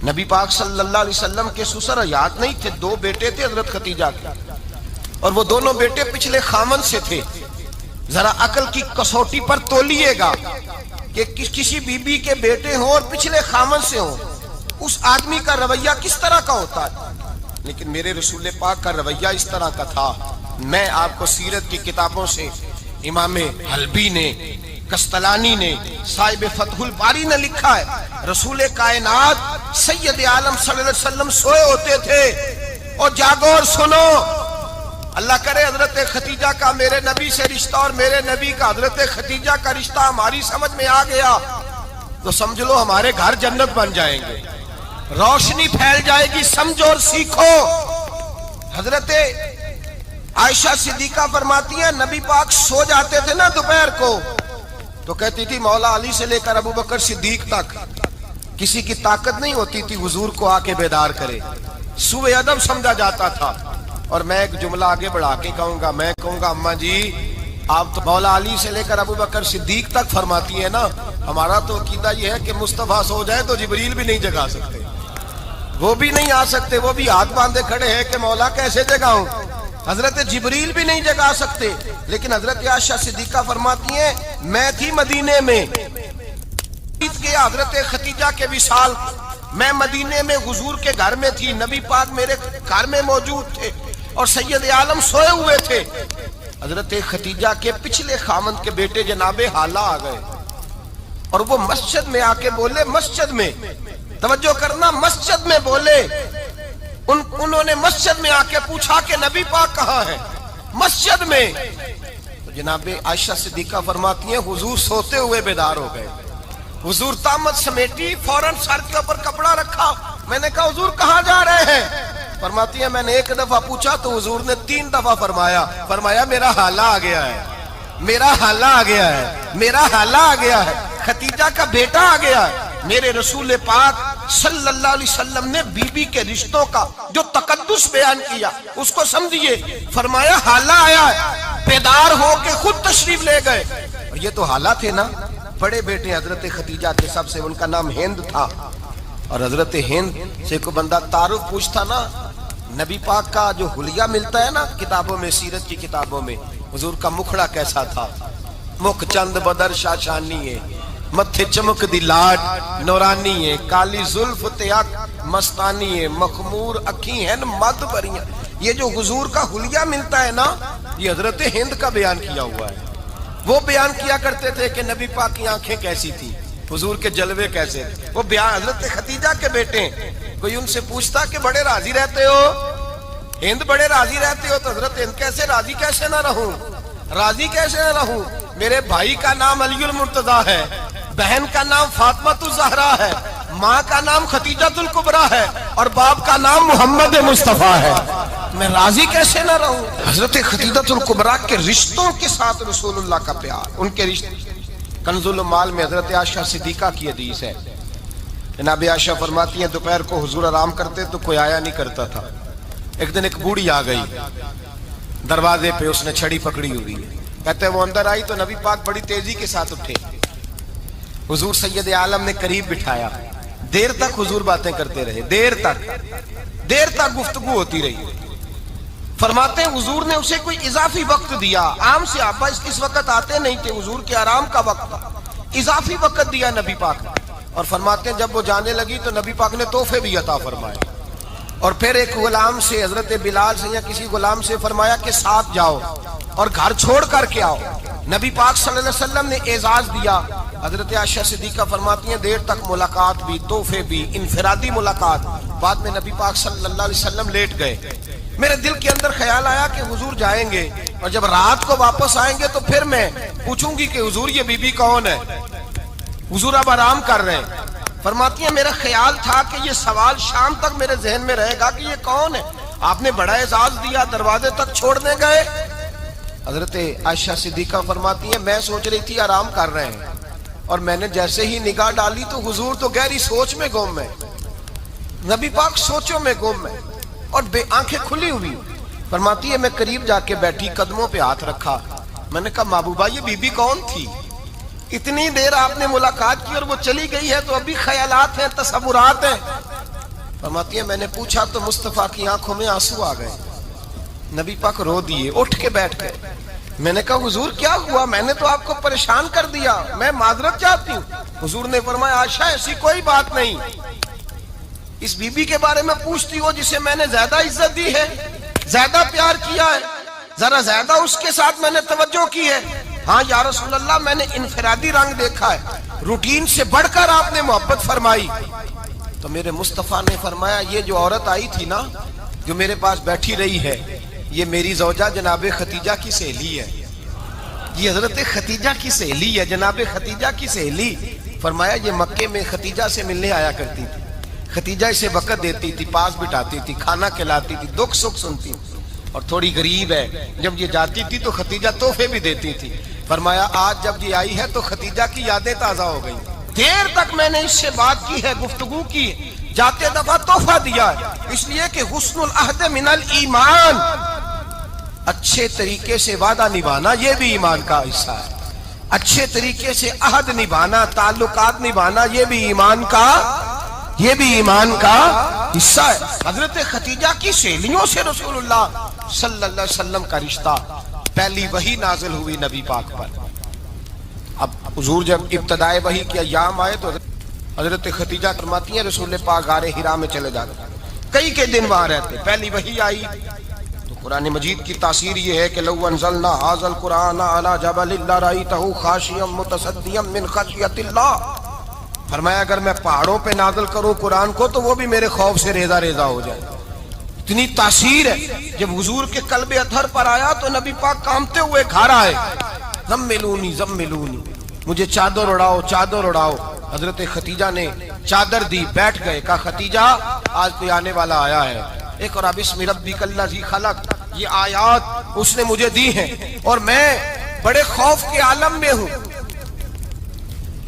نبی پاک صلی اللہ علیہ وسلم کے سسر حیات نہیں تھے، 2 بیٹے تھے حضرت خدیجہ کے، اور وہ دونوں بیٹے پچھلے خامن سے تھے. ذرا عقل کی کسوٹی پر تولیے گا کہ کسی بی بی کے بیٹے ہوں اور پچھلے خامن سے ہوں، اس آدمی کا رویہ کس طرح کا ہوتا ہے. لیکن میرے رسول پاک کا رویہ اس طرح کا تھا. میں آپ کو سیرت کی کتابوں سے امام حلبی نے، کستلانی نے، صاحب فتح الباری نے لکھا ہے، رسول کائنات سید عالم صلی اللہ علیہ وسلم سوئے ہوتے تھے. اور جاگو اور سنو، اللہ کرے حضرت خدیجہ کا میرے نبی سے رشتہ اور میرے نبی کا حضرت خدیجہ کا رشتہ ہماری سمجھ میں آ گیا تو سمجھ لو ہمارے گھر جنت بن جائیں گے، روشنی پھیل جائے گی. سمجھو اور سیکھو. حضرت عائشہ صدیقہ فرماتی ہیں نبی پاک سو جاتے تھے نا دوپہر کو تو کہتی تھی مولا علی سے لے کر ابو بکر صدیق تک کسی کی طاقت نہیں ہوتی تھی حضور کو آ کے بیدار کرے، سوء ادب سمجھا جاتا تھا. اور میں ایک جملہ آگے بڑھا کے کہوں گا، میں کہوں گا اماں جی آپ تو مولا علی سے لے کر ابو بکر صدیق تک فرماتی ہیں نا، ہمارا تو عقیدہ یہ ہے کہ مصطفیٰ سو جائے تو جبریل بھی نہیں جگا سکتے، وہ بھی نہیں آ سکتے، وہ بھی ہاتھ باندھے کھڑے ہیں کہ مولا کیسے جگاؤں. حضرت جبریل بھی نہیں جگا سکتے. لیکن حضرت عائشہ صدیقہ فرماتی ہیں میں تھی مدینے میں، حضرت خدیجہ کے وصال، میں مدینے میں حضور کے گھر میں تھی، نبی پاک میرے گھر میں موجود تھے اور سید عالم سوئے ہوئے تھے. حضرت خدیجہ کے پچھلے خامند کے بیٹے جناب حالہ آ گئے اور وہ مسجد میں آ کے بولے، مسجد میں توجہ کرنا، مسجد میں بولے، انہوں نے مسجد میں آ کے پوچھا کہ نبی پاک کہاں ہے، مسجد میں. تو جناب عائشہ صدیقہ فرماتی ہیں حضور سوتے ہوئے بیدار ہو گئے. حضور طامت سمیٹی، فوراً سر کے اوپر کپڑا رکھا. میں نے کہا حضور کہاں جا رہے ہیں؟ فرماتی ہیں میں نے 1 دفعہ پوچھا تو حضور نے 3 دفعہ فرمایا میرا حالہ آ گیا ہے، میرا حالہ آ گیا ہے، میرا حالہ آ گیا ہے، خدیجہ کا بیٹا آ گیا ہے. میرے رسول پاک صلی اللہ علیہ وسلم نے بی بی کے رشتوں کا جو تقدس بیان کیا اس کو سمجھیے. فرمایا حالہ آیا ہے، بیدار ہو کے خود تشریف لے گئے. اور یہ تو حالہ تھے نا، بڑے بیٹے حضرت خدیجہ کے، سب سے ان کا نام ہند تھا. اور حضرت ہند سے کوئی بندہ تعارف پوچھتا نا، نبی پاک کا جو حلیہ ملتا ہے نا کتابوں میں، سیرت کی کتابوں میں، حضور کا مکھڑا کیسا تھا، مکھ چند بدر شاشانی ہے، متھے چمک دی لاٹ نورانی ہے، کالی زلف تیاک مستانی ہے، مخمور اکھی ہیں مد بریاں. یہ جو حضور کا حلیہ ملتا ہے نا یہ حضرت ہند کا بیان کیا ہوا ہے. وہ بیان کیا کرتے تھے کہ نبی پاک کی آنکھیں کیسی تھی، حضور کے جلوے کیسے تھے. وہ بیان حضرت خدیجہ کے بیٹے ہیں. کوئی ان سے پوچھتا کہ بڑے راضی رہتے ہو، ہند بڑے راضی رہتے ہو، تو حضرت ہند کیسے راضی کیسے نہ رہوں، راضی کیسے نہ رہوں. میرے بھائی کا نام علی المرتضیٰ ہے، بہن کا نام فاطمہ الزہرا ہے، ماں کا نام خدیجہ الکبریٰ ہے اور باپ کا نام محمد مصطفیٰ ہے، میں راضی کیسے نہ رہوں. حضرت خدیجہ الکبریٰ کے رشتوں کے ساتھ رسول اللہ کا پیار، ان کے رشتے. کنز المال میں حضرت عائشہ صدیقہ کی حدیث ہے، جناب عائشہ فرماتی ہیں دوپہر کو حضور آرام کرتے تو کوئی آیا نہیں کرتا تھا. ایک دن ایک بوڑھی آ گئی دروازے پہ، اس نے چھڑی پکڑی ہوئی ہے. کہتے ہیں وہ اندر آئی تو نبی پاک بڑی تیزی کے ساتھ اٹھے، حضور سید عالم نے قریب بٹھایا، دیر تک حضور باتیں کرتے رہے، دیر تک گفتگو ہوتی رہی. فرماتے ہیں حضور نے اسے کوئی اضافی وقت دیا، عام صحابہ اس وقت آتے نہیں تھے، حضور کے آرام کا وقت تھا، اضافی وقت دیا نبی پاک. اور فرماتے ہیں جب وہ جانے لگی تو نبی پاک نے تحفے بھی عطا فرمائے. اور پھر ایک غلام سے، حضرت بلال سے یا کسی غلام سے فرمایا کہ ساتھ جاؤ اور گھر چھوڑ کر کے آؤ. نبی پاک صلی اللہ علیہ وسلم نے اعزاز دیا. حضرت عائشہ صدیقہ فرماتی ہیں دیر تک ملاقات بھی، تحفے بھی، انفرادی ملاقات. بعد میں نبی پاک صلی اللہ علیہ وسلم لیٹ گئے. میرے دل کے اندر خیال آیا کہ حضور جائیں گے اور جب رات کو واپس آئیں گے تو پھر میں پوچھوں گی کہ حضور یہ بی بی کون ہے؟ حضور اب آرام کر رہے ہیں. فرماتی ہیں میرا خیال تھا کہ یہ سوال شام تک میرے ذہن میں رہے گا کہ یہ کون ہے. آپ نے بڑا اعزاز دیا، دروازے تک چھوڑنے گئے. حضرت عائشہ صدیقہ فرماتی ہیں میں سوچ رہی تھی آرام کر رہے ہیں، اور میں نے جیسے ہی نگاہ ڈالی تو حضور تو گہری سوچ میں گم ہے. نبی پاک سوچوں میں گم ہے اور بے آنکھیں کھلی ہوئی. فرماتی ہے میں قریب جا کے بیٹھی، قدموں پہ ہاتھ رکھا. میں نے کہا محبوبہ یہ بی بی کون تھی؟ اتنی دیر آپ نے ملاقات کی اور وہ چلی گئی ہے تو ابھی خیالات ہیں، تصورات ہیں. فرماتی ہے میں نے پوچھا تو مصطفیٰ کی آنکھوں میں آنسو آ گئے. نبی پاک رو دیے، اٹھ کے بیٹھ گئے. میں نے کہا حضور کیا ہوا؟ میں نے تو آپ کو پریشان کر دیا، میں معذرت چاہتی ہوں. حضور نے فرمایا عائشہ ایسی کوئی بات نہیں. اس بی بی کے بارے میں پوچھتی ہو جسے میں نے زیادہ عزت دی ہے، زیادہ پیار کیا ہے، ذرا زیادہ اس کے ساتھ میں نے توجہ کی ہے. ہاں یا رسول اللہ میں نے انفرادی رنگ دیکھا ہے، روٹین سے بڑھ کر آپ نے محبت فرمائی. تو میرے مصطفیٰ نے فرمایا یہ جو عورت آئی تھی نا، جو میرے پاس بیٹھی رہی ہے، یہ میری زوجہ جناب خدیجہ کی سہیلی ہے. یہ حضرت خدیجہ کی سہیلی ہے، جناب خدیجہ کی سہیلی. فرمایا یہ مکے میں خدیجہ سے ملنے آیا کرتی تھی. خدیجہ اسے وقت دیتی تھی، پاس بٹھاتی تھی، کھانا کھلاتی تھی، دکھ سکھ سنتی تھی. اور تھوڑی غریب ہے، جب یہ جاتی تھی تو خدیجہ تحفے بھی دیتی تھی. فرمایا آج جب یہ آئی ہے تو خدیجہ کی یادیں تازہ ہو گئی. دیر تک میں نے اس سے بات کی ہے، گفتگو کی، جاتے دفعہ تحفہ دیا ہے، اس لیے کہ حسن العہد من الایمان، اچھے طریقے سے وعدہ نبھانا یہ بھی ایمان کا حصہ ہے. اچھے طریقے سے عہد نبھانا، تعلقات نبھانا یہ بھی ایمان کا حصہ ہے. حضرت خدیجہ کی سہیلیوں سے رسول اللہ صلی اللہ علیہ وسلم کا رشتہ. پہلی وحی نازل ہوئی نبی پاک پر. اب حضور جب ابتدائے وحی کے ایام آئے تو حضرت خدیجہ فرماتی ہیں رسول پاک غار حرا میں چلے جاتے، کئی کے دن وہاں رہتے. پہلی وحی آئی تو قرآن مجید کی تاثیر یہ ہے کہ لو انزلنا ھذا القرآن علی جبل لرأیتہ خاشعا متصدعا من خشیۃ اللہ. فرمایا اگر میں پہاڑوں پہ نازل کروں قرآن کو تو وہ بھی میرے خوف سے ریزہ ریزہ ہو جائے. اتنی تاثیر ہے. جب حضور کے قلب اطہر پر آیا تو نبی پاک کانپتے ہوئے گھر آئے. زملونی زملونی، مجھے چادر اڑاؤ چادر اڑاؤ. حضرت خدیجہ نے چادر دی، بیٹھ گئے. کہا خدیجہ آج کوئی آنے والا آیا ہے. اقرأ بسم ربک الذی خلق، یہ آیات اس نے مجھے دی ہیں اور میں بڑے خوف کے عالم میں ہوں.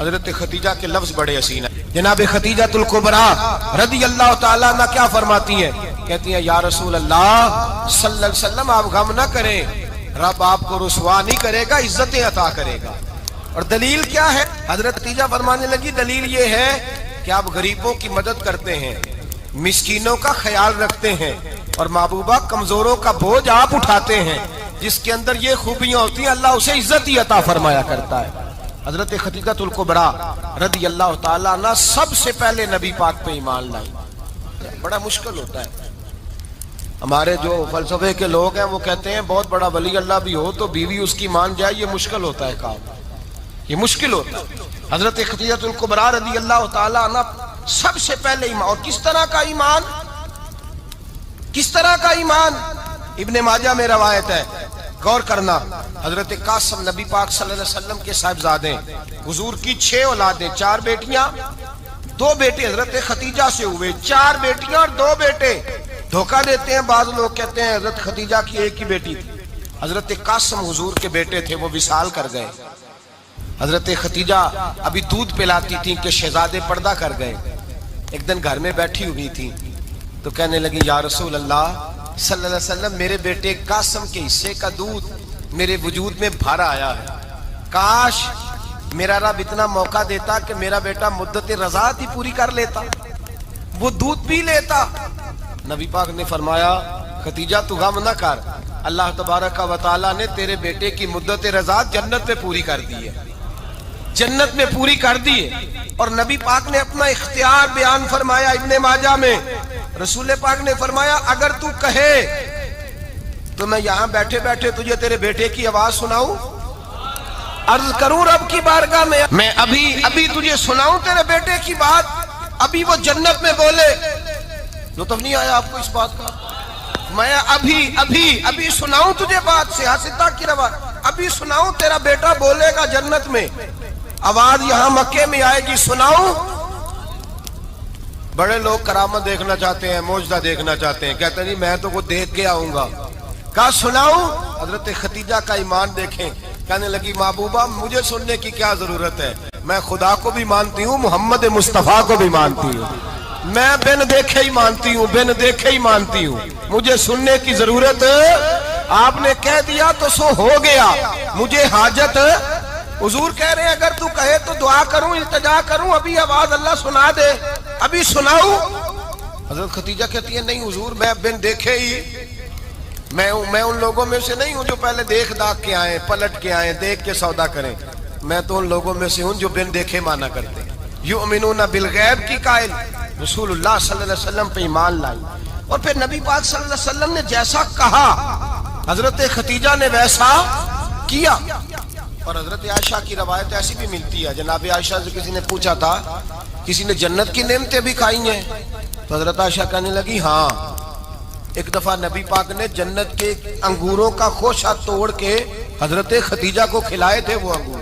حضرت خدیجہ کے لفظ بڑے حسین ہیں. جناب خدیجہ الکبریٰ رضی اللہ تعالیٰ عنہ کیا فرماتی ہیں؟ کہتی ہیں یا رسول اللہ صلی اللہ علیہ وسلم آپ غم نہ کریں، رب آپ کو رسوا نہیں کرے گا، عزتیں عطا کرے گا. اور دلیل کیا ہے؟ حضرت خدیجہ فرمانے لگی دلیل یہ ہے کہ آپ غریبوں کی مدد کرتے ہیں، مسکینوں کا خیال رکھتے ہیں، اور محبوبہ کمزوروں کا بوجھ آپ اٹھاتے ہیں. جس کے اندر یہ خوبیاں ہوتی ہیں اللہ اسے عزت ہی عطا فرمایا کرتا ہے. حضرت خدیجہ الکبریٰ رضی اللہ تعالیٰ عنہ سب سے پہلے نبی پاک پہ ایمان لائی. بڑا مشکل ہوتا ہے. ہمارے جو فلسفے کے لوگ ہیں وہ کہتے ہیں بہت بڑا ولی اللہ بھی ہو تو بیوی اس کی مان جائے، یہ مشکل ہوتا ہے کام، یہ مشکل ہوتا ہے. حضرت خدیجہ الکبریٰ رضی اللہ تعالیٰ عنہ سب سے پہلے ایمان. اور کس طرح کا ایمان؟ کس طرح کا ایمان؟ ابن ماجہ میں روایت ہے، غور کرنا. حضرت قاسم نبی پاک صلی اللہ علیہ وسلم کے صاحبزادے، حضور کی 6 اولادیں، 4 بیٹیاں 2 بیٹے حضرت خدیجہ سے ہوئے، 4 بیٹیاں اور 2 بیٹے. دھوکہ دیتے ہیں بعض لوگ، کہتے ہیں حضرت خدیجہ کی ایک ہی بیٹی تھی. حضرت قاسم حضور کے بیٹے تھے، وہ وصال کر گئے. حضرت خدیجہ ابھی دودھ پلاتی تھی کہ شہزادے پردہ کر گئے. ایک دن گھر میں بیٹھی ہوئی تھی تو کہنے لگی یا رسول اللہ صلی اللہ علیہ وسلم میرے بیٹے قاسم کے حصے کا دودھ میرے وجود میں بھر آیا ہے، کاش میرا رب اتنا موقع دیتا کہ میرا بیٹا مدت رضاعت ہی پوری کر لیتا، وہ دودھ پی لیتا. نبی پاک نے فرمایا خدیجہ تو غم نہ کر، اللہ تبارک و تعالیٰ نے تیرے بیٹے کی مدت رضاعت جنت میں پوری کر دی ہے، جنت میں پوری کر دی ہے. اور نبی پاک نے اپنا اختیار بیان فرمایا ابن ماجہ میں. رسول پاک نے فرمایا اگر تو کہے تو میں یہاں بیٹھے بیٹھے تجھے تیرے بیٹے کی آواز سناؤں. عرض کروں رب کی بارگاہ میں ابھی تجھے سناؤں تیرے بیٹے کی بات، ابھی وہ جنت میں بولے، لطف نہیں آیا آپ کو اس بات کا؟ میں ابھی سناؤں تجھے بات، سیاستہ کی روایت، ابھی سناؤں تیرا بیٹا بولے گا جنت میں، آواز یہاں مکے میں آئے گی، سناؤں؟ بڑے لوگ کرامت دیکھنا چاہتے ہیں، معجزہ دیکھنا چاہتے ہیں، کہتے ہیں جی میں تو وہ دیکھ کے آؤں گا، کہا سناؤں؟ حضرت خدیجہ کا ایمان دیکھیں، کہنے لگی محبوبہ مجھے سننے کی کیا ضرورت ہے، میں خدا کو بھی مانتی ہوں، محمد مصطفیٰ کو بھی مانتی ہوں، میں بن دیکھے ہی مانتی ہوں، مجھے سننے کی ضرورت، آپ نے کہہ دیا تو سو ہو گیا، مجھے حاجت، حضور کہہ رہے ہیں اگر تو کہے تو دعا کروں، التجا کروں، ابھی آواز اللہ سنا دے، ابھی سناؤں؟ حضرت خدیجہ کہتی ہے نہیں حضور میں بن دیکھے ہی، میں ان لوگوں میں سے نہیں ہوں جو پہلے دیکھ داکھ کے آئیں، پلٹ کے آئیں، دیکھ کے سودا کریں، میں تو ان لوگوں میں سے ہوں جو بن دیکھے مانا کرتے ہیں، یؤمنون بالغیب کی قائل، رسول اللہ صلی اللہ علیہ وسلم پہ ایمان لائی، اور پھر نبی پاک صلی اللہ علیہ وسلم نے جیسا کہا حضرت خدیجہ نے ویسا کیا۔ اور حضرت عائشہ کی روایت ایسی بھی ملتی ہے، جناب عائشہ سے کسی نے پوچھا تھا کسی نے جنت کی نعمتیں بھی کھائی ہیں؟ تو حضرت عائشہ کہنے لگی ہاں، ایک دفعہ نبی پاک نے جنت کے انگوروں کا خوشہ توڑ کے حضرت خدیجہ کو کھلائے تھے، وہ انگور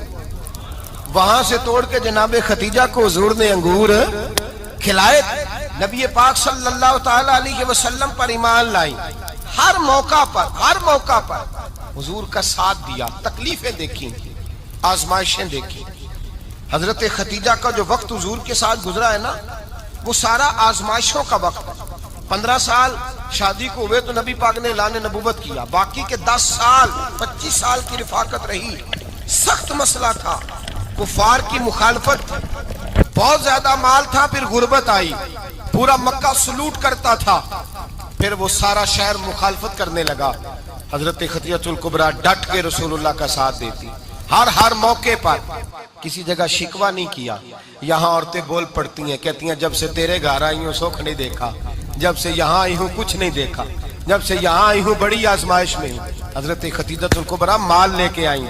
وہاں سے توڑ کے جناب خدیجہ کو حضور نے انگور کھلائے تھے۔ نبی پاک صلی اللہ تعالی علیہ وسلم پر ایمان لائی، ہر موقع پر حضور کا ساتھ دیا، تکلیفیں دیکھیں، آزمائشیں دیکھیں۔ حضرت خدیجہ کا جو وقت حضور کے ساتھ گزرا ہے نا، وہ سارا آزمائشوں کا وقت ہے۔ 15 سال شادی کو ہوئے تو نبی پاک نے اعلان نبوت کیا، باقی کے 10 سال 25 سال کی رفاقت رہی، سخت مسئلہ تھا، کفار کی مخالفت، بہت زیادہ مال تھا، پھر غربت آئی، پورا مکہ سلوٹ کرتا تھا، پھر وہ سارا شہر مخالفت کرنے لگا، حضرت خدیجہ الکبریٰ ڈٹ کے رسول اللہ کا ساتھ دیتی، ہر موقع پر کسی جگہ شکوہ نہیں کیا۔ یہاں عورتیں بول پڑتی ہیں، کہتی ہیں جب سے تیرے گھر آئی ہوں سکھ نہیں دیکھا، جب سے یہاں آئی ہوں کچھ نہیں دیکھا، جب سے یہاں آئی ہوں بڑی آزمائش میں ہوں۔ حضرت خدیجہ الکبریٰ مال لے کے آئی،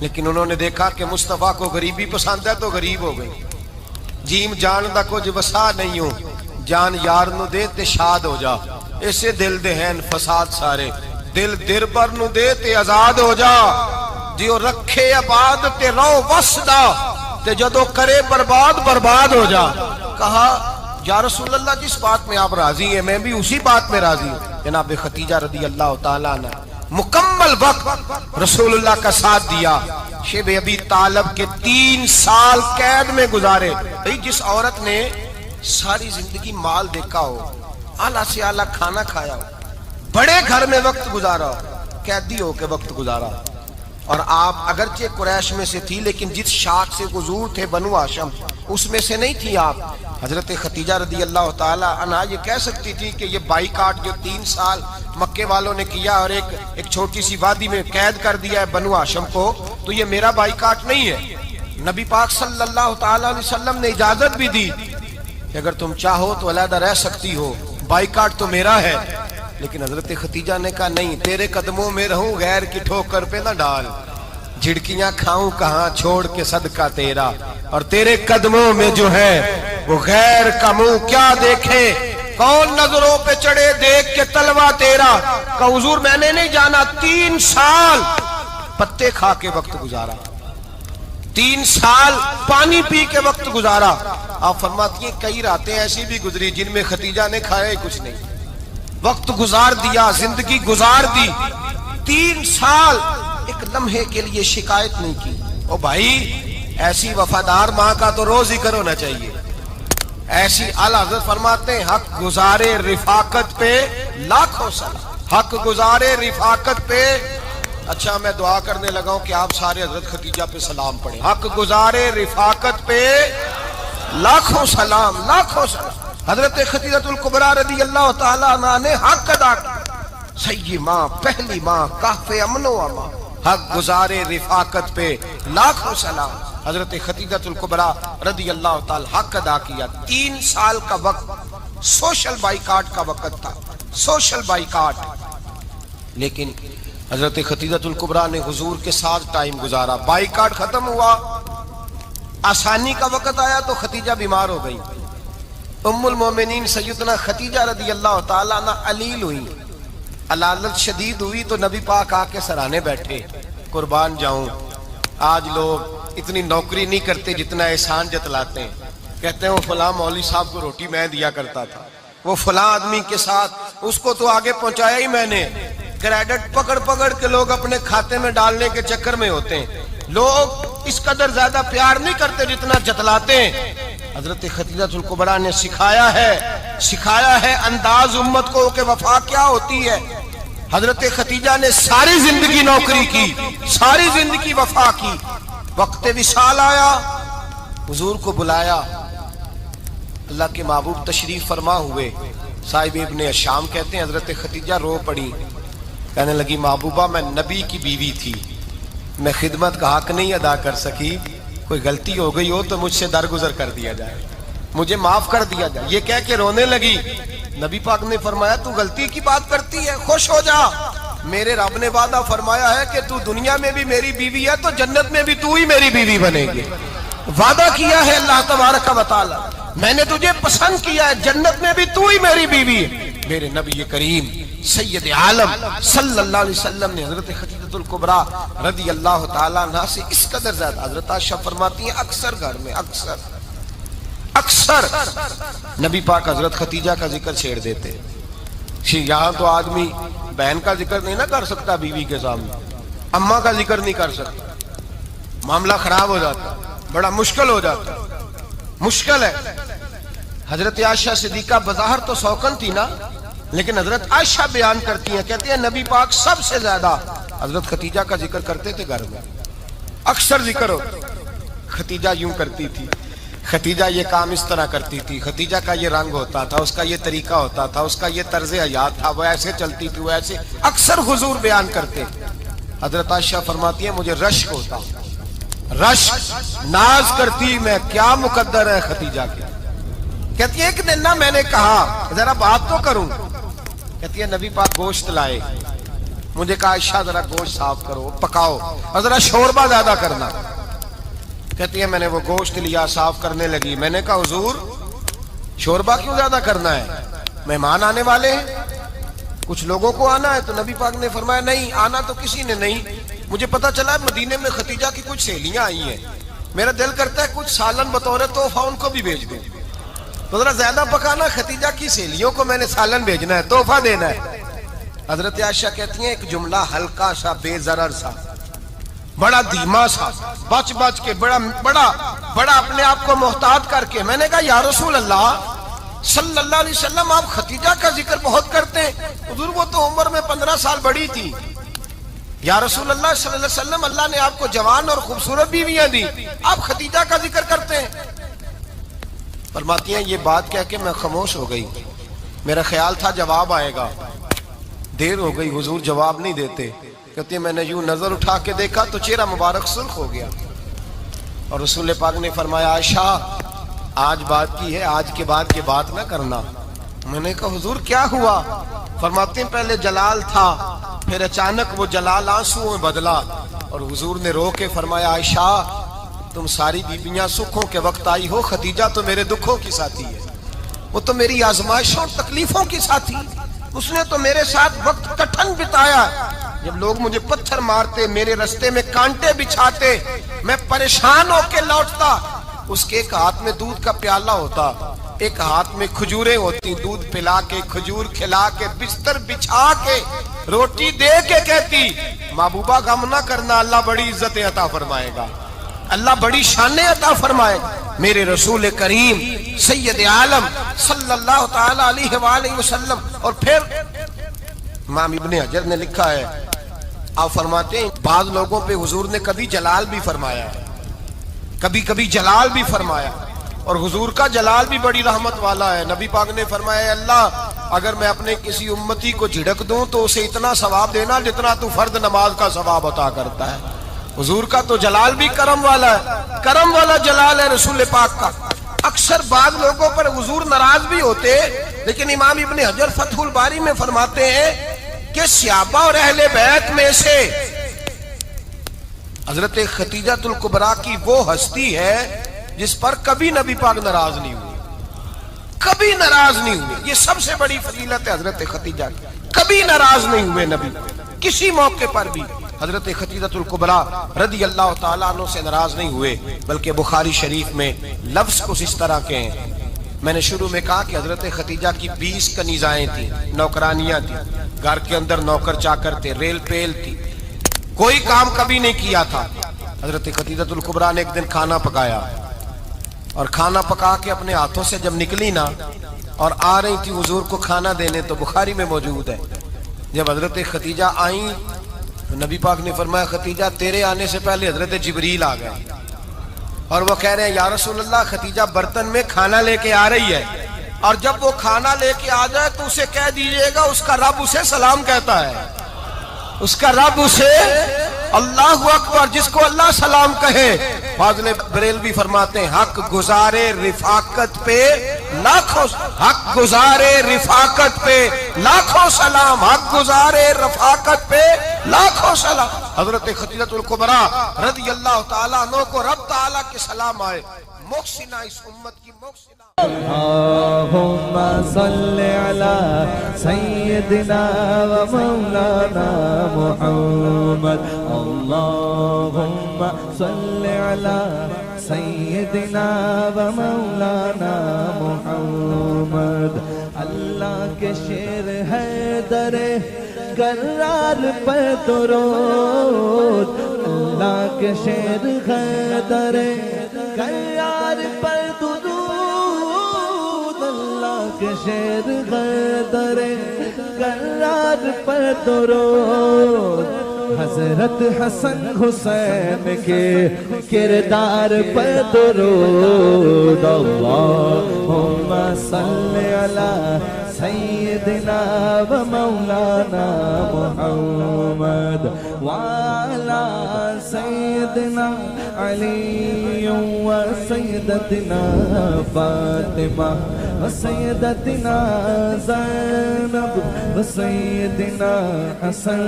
لیکن انہوں نے دیکھا کہ مصطفیٰ کو غریبی پسند ہے تو غریب ہو گئی، جیم جان دا کچھ وسا نہیں ہوں، جان یار نو دے تے شاد ہو جا، اسے دل دے ہیں فساد سارے، دل در بر نو دے تے آزاد ہو جا، دیو رکھے آباد تے رو وسدا تے جدو کرے برباد ہو جا۔ کہا یا رسول اللہ جس بات میں آپ راضی ہیں میں بھی اسی بات میں راضی ہوں۔ جناب خدیجہ رضی اللہ تعالیٰ عنہ مکمل وقت رسول اللہ کا ساتھ دیا، شیب ابی طالب کے 3 سال قید میں گزارے۔ جس عورت نے ساری زندگی مال دیکھا ہو، اعلیٰ سے اعلیٰ کھانا کھایا ہو، بڑے گھر میں وقت گزارا ہو، قیدی ہو کے وقت گزارا، اور آپ اگرچہ قریش میں سے تھی لیکن جس شاخ سے حضور تھے بنو ہاشم اس میں سے نہیں تھی آپ۔ حضرت خدیجہ رضی اللہ تعالیٰ عنہ یہ کہہ سکتی تھی کہ یہ بائیکاٹ جو 3 سال مکے والوں نے کیا اور ایک چھوٹی سی وادی میں قید کر دیا ہے بنو ہاشم کو، تو یہ میرا بائیکاٹ نہیں ہے۔ نبی پاک صلی اللہ تعالیٰ علیہ وسلم نے اجازت بھی دی کہ اگر تم چاہو تو علیحدہ رہ سکتی ہو، بائیکاٹ تو میرا ہے۔ لیکن حضرت خدیجہ نے کہا نہیں، تیرے قدموں میں رہوں، غیر کی ٹھوکر پہ نہ ڈال، جھڑکیاں کھاؤں کہاں چھوڑ کے صدقہ تیرا، اور تیرے قدموں میں جو ہے وہ غیر کا منہ کیا دیکھے، کون نظروں پہ چڑھے دیکھ کے تلوا تیرا۔ کہ حضور میں نے نہیں جانا، 3 سال پتے کھا کے وقت گزارا، 3 سال پانی پی کے وقت گزارا۔ آپ فرماتی ہیں کئی راتیں ایسی بھی گزری جن میں خدیجہ نے کھایا ہی کچھ نہیں، وقت گزار دیا، زندگی گزار دی، 3 سال ایک لمحے کے لیے شکایت نہیں کی۔ او بھائی ایسی وفادار ماں کا تو روز ذکر ہونا چاہیے۔ ایسی اعلیٰ حضرت فرماتے ہیں حق گزارے رفاقت پہ لاکھوں سلام، حق گزارے رفاقت پہ۔ اچھا میں دعا کرنے لگا ہوں کہ آپ سارے حضرت خدیجہ پہ سلام پڑھیں۔ حق گزارے رفاقت پہ لاکھوں سلام، لاکھوں سلام۔ حضرت خدیجہ الکبریٰ رضی اللہ تعالیٰ عنہ نے حق ادا کیا، سیدی ماں، پہلی ماں، کہف امن و امان، حق گزارے رفاقت پہ لاکھوں سلام۔ حضرت خدیجہ الکبریٰ رضی اللہ تعالی حق ادا کیا۔ 3 سال کا وقت سوشل بائیکاٹ کا وقت تھا، سوشل بائیکاٹ، لیکن حضرت خدیجہ الکبریٰ نے حضور کے ساتھ ٹائم گزارا. بائیکاٹ ختم ہوا, آسانی کا وقت آیا تو خدیجہ بیمار ہو گئی. ام المومنین سیدنا خدیجہ رضی اللہ تعالیٰ عنہ علیل ہوئی, علالت شدید ہوئی تو نبی پاک آ کے سرانے بیٹھے. قربان جاؤں, آج لوگ اتنی نوکری نہیں کرتے جتنا احسان جتلاتے ہیں. کہتے ہیں وہ فلاں مولوی صاحب کو روٹی میں دیا کرتا تھا, وہ فلاں آدمی کے ساتھ, اس کو تو آگے پہنچایا ہی میں نے. کریڈٹ پکڑ پکڑ کے لوگ اپنے کھاتے میں ڈالنے کے چکر میں ہوتے ہیں. لوگ اس قدر زیادہ پیار نہیں کرتے جتنا جتلاتے ہیں. حضرت خدیجہ الکبریٰ نے سکھایا ہے انداز امت کو کہ وفا کیا ہوتی ہے. حضرت خدیجہ نے ساری زندگی نوکری کی, ساری زندگی وفا کی. وقت وصال آیا, حضور کو بلایا, اللہ کے محبوب تشریف فرما ہوئے. صاحب ابن الشام کہتے ہیں حضرت خدیجہ رو پڑی, کہنے لگی محبوبہ میں نبی کی بیوی تھی, میں خدمت کا حق نہیں ادا کر سکی, کوئی غلطی ہو گئی ہو تو مجھ سے درگزر کر دیا جائے, مجھے معاف کر دیا جائے. یہ کہہ کے رونے لگی. نبی پاک نے فرمایا تو غلطی کی بات کرتی ہے, خوش ہو جا, میرے رب نے وعدہ فرمایا ہے کہ تو دنیا میں بھی میری بیوی ہے تو جنت میں بھی تو ہی میری بیوی بنے گی. وعدہ کیا ہے اللہ تبارک و تعالی, میں نے تجھے پسند کیا ہے, جنت میں بھی تو ہی میری بیوی ہے. میرے نبی کریم سید عالم صلی اللہ علیہ وسلم نے حضرت خدیجہ الکبریٰ رضی اللہ تعالیٰ عنہ سے اس قدر زیادہ, حضرت عائشہ فرماتی ہیں اکثر گھر میں اکثر نبی پاک حضرت خدیجہ کا ذکر چھیڑ دیتے. یہاں تو آدمی بہن کا ذکر نہیں نہ کر سکتا بیوی کے سامنے, اماں کا ذکر نہیں کر سکتا, معاملہ خراب ہو جاتا, بڑا مشکل ہو جاتا, مشکل ہے. حضرت عائشہ صدیقہ بظاہر تو سوکن تھی نا, لیکن حضرت عائشہ بیان کرتی ہیں, کہتی ہیں نبی پاک سب سے زیادہ حضرت خدیجہ کا ذکر کرتے تھے گھر میں, اکثر ذکر ہو. خدیجہ یوں کرتی تھی, خدیجہ یہ کام اس طرح کرتی تھی, خدیجہ کا یہ رنگ ہوتا تھا, اس کا یہ طریقہ ہوتا تھا, اس کا یہ طرز حیات تھا, وہ ایسے چلتی تھی, وہ ایسے, اکثر حضور بیان کرتے. حضرت عائشہ فرماتی ہیں مجھے رشک ہوتا, رشک, ناز کرتی میں, کیا مقدر ہے خدیجہ کے. کہتی ہے ایک دن نا میں نے کہا ذرا بات تو کروں, کہتی ہے نبی پاک گوشت لائے, مجھے کہا عائشہ ذرا گوشت صاف کرو, پکاؤ اور ذرا شوربہ زیادہ کرنا. کہتی ہے میں نے وہ گوشت لیا, صاف کرنے لگی. میں نے کہا حضور شوربہ کیوں زیادہ کرنا ہے, مہمان آنے والے ہیں, کچھ لوگوں کو آنا ہے. تو نبی پاک نے فرمایا نہیں, آنا تو کسی نے نہیں, مجھے پتا چلا مدینے میں خدیجہ کی کچھ سہیلیاں آئی ہیں, میرا دل کرتا ہے کچھ سالن بطور تحفہ ان کو بھی بھیج دوں. تو ذرا زیادہ پکانا, خدیجہ کی سہیلیوں کو میں نے سالن بھیجنا ہے, تحفہ دینا ہے. حضرت عائشہ کہتی ہیں ایک جملہ ہلکا سا, بے ضرر سا, بڑا دھیما سا, بچ بچ کے, بڑا اپنے آپ کو محتاط کر کے. میں نے کہا یا رسول اللہ صلی اللہ علیہ وسلم آپ خدیجہ کا ذکر بہت کرتے ہیں. حضور وہ تو عمر میں 15 سال بڑی تھی. یا رسول اللہ صلی اللہ علیہ وسلم اللہ نے آپ کو جوان اور خوبصورت بیویاں دی, آپ خدیجہ کا ذکر کرتے ہیں. فرماتی ہیں یہ بات کہہ کے میں خاموش ہو گئی, میرا خیال تھا جواب آئے گا, دیر ہو گئی, حضور جواب نہیں دیتے. کہتے ہیں میں نے یوں نظر اٹھا کے دیکھا تو چہرہ مبارک سرخ ہو گیا, اور رسول پاک نے فرمایا عائشہ آج بات کی ہے, آج کے بعد یہ بات نہ کرنا. میں نے کہا حضور کیا ہوا؟ فرماتے ہیں پہلے جلال تھا, پھر اچانک وہ جلال آنسو میں بدلا, اور حضور نے رو کے فرمایا عائشہ تم ساری بیویاں سکھوں کے وقت آئی ہو, خدیجہ تو میرے دکھوں کی ساتھی ہے, وہ تو میری آزمائشوں اور تکلیفوں کی ساتھی, اس نے تو میرے ساتھ وقت کٹھن بتایا. جب لوگ مجھے پتھر مارتے, میرے رستے میں کانٹے بچھاتے, میں پریشان ہو کے لوٹتا, اس کے ایک ہاتھ میں دودھ کا پیالہ ہوتا, ایک ہاتھ میں کھجوریں ہوتی, دودھ پلا کے, کھجور کھلا کے, بستر بچھا کے, روٹی دے کے کہتی محبوبہ غم نہ کرنا, اللہ بڑی عزتیں عطا فرمائے گا, اللہ بڑی شانیں عطا فرمائے گا. میرے رسول کریم سید عالم صلی اللہ تعالی علیہ وآلہ وسلم. اور پھر امام ابن حجر نے لکھا ہے, آپ فرماتے ہیں بعض لوگوں پہ حضور نے کبھی جلال بھی فرمایا, کبھی جلال بھی فرمایا, اور حضور کا جلال بھی بڑی رحمت والا ہے. نبی پاک نے فرمایا اللہ اگر میں اپنے کسی امتی کو جھڑک دوں تو اسے اتنا ثواب دینا جتنا تو فرض نماز کا ثواب عطا کرتا ہے. حضور کا تو جلال بھی کرم والا ہے, کرم والا جلال ہے رسول پاک کا. اکثر بعض لوگوں پر حضور ناراض بھی ہوتے, لیکن امام ابن حجر فتح الباری میں فرماتے ہیں کہ صحابہ اور اہل بیت میں سے حضرت خدیجہ الکبریٰ کی وہ ہستی ہے جس پر کبھی نبی پاک ناراض نہیں ہوئے، کبھی ناراض نہیں ہوئے. یہ سب سے بڑی فضیلت ہے حضرت خدیجہ کی. کبھی ناراض نہیں ہوئے نبی، کسی موقع پر بھی حضرت خدیجہ الکبریٰ رضی اللہ تعالیٰ عنہ سے ناراض نہیں ہوئے. بلکہ بخاری شریف میں لفظ کچھ اس طرح کے ہیں. میں نے شروع میں کہا کہ حضرت خدیجہ کی 20 کنیزائیں تھیں، نوکرانیاں تھیں، گھر کے اندر نوکر چاکر تھے، ریل پیل تھی، کوئی کام کبھی نہیں کیا تھا. حضرت خدیجہ الکبریٰ نے ایک دن کھانا پکایا، اور کھانا پکا کے اپنے ہاتھوں سے جب نکلی نا اور آ رہی تھی حضور کو کھانا دینے، تو بخاری میں موجود ہے جب حضرت خدیجہ آئیں تو نبی پاک نے فرمایا خدیجہ تیرے آنے سے پہلے حضرت جبریل آ گئے، اور وہ کہہ رہے ہیں یا رسول اللہ خدیجہ برتن میں کھانا لے کے آ رہی ہے، اور جب وہ کھانا لے کے آ جائے تو اسے کہہ دیجئے گا اس کا رب اسے سلام کہتا ہے، اس کا رب اسے اللہ اکبر، جس کو اللہ سلام کہے. فاضل بریلوی فرماتے ہیں حق گزارے رفاقت پہ لاکھوں، حق گزارے رفاقت پہ لاکھوں سلام، حق گزارے رفاقت پہ لاکھوں سلام. حضرت خدیجہ الکبریٰ رضی اللہ تعالیٰ عنہ کو رب تعالیٰ کے سلام آئے. محسنہ اس امت کی محسنہ. اللہم صل علی سیدنا و مولانا محمد. اللہم صل علی سیدنا و مولانا محمد. اللہ کے شیر ہے در کرار پر درود، اللہ کے شیر ہے در کرار پر درود، اللہ کے شیر ہے در کرار پر درود. حضرت حسن حسین کے کردار پر درود. اللہم صل علی سیدنا و مولانا محمد وعلی سیدنا علی و سیدتنا فاطمہ و سیدتنا زینب و سیدنا حسن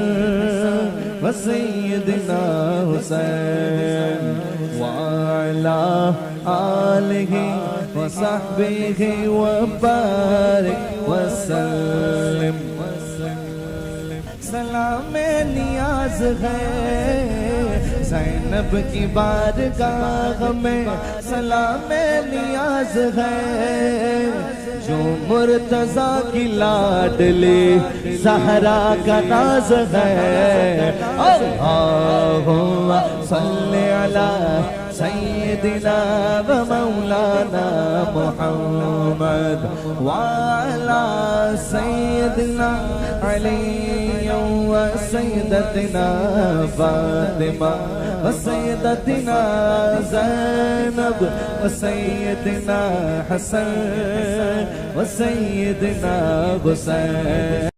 و سیدنا حسین وعلی آلہ و صحبہ و بارک وسلم. سلام نیاز ہے زینب کی بارگاہ میں، سلام نیاز ہے جو مرتضیٰ کی لاڈلی زہرا کا ناز ہے. اللہم صل علی سیدنا و مولانا محمد وعلی سیدنا علی و سیدتنا فاطمہ و سیدتنا زینب و سیدنا حسن و سیدنا حسین.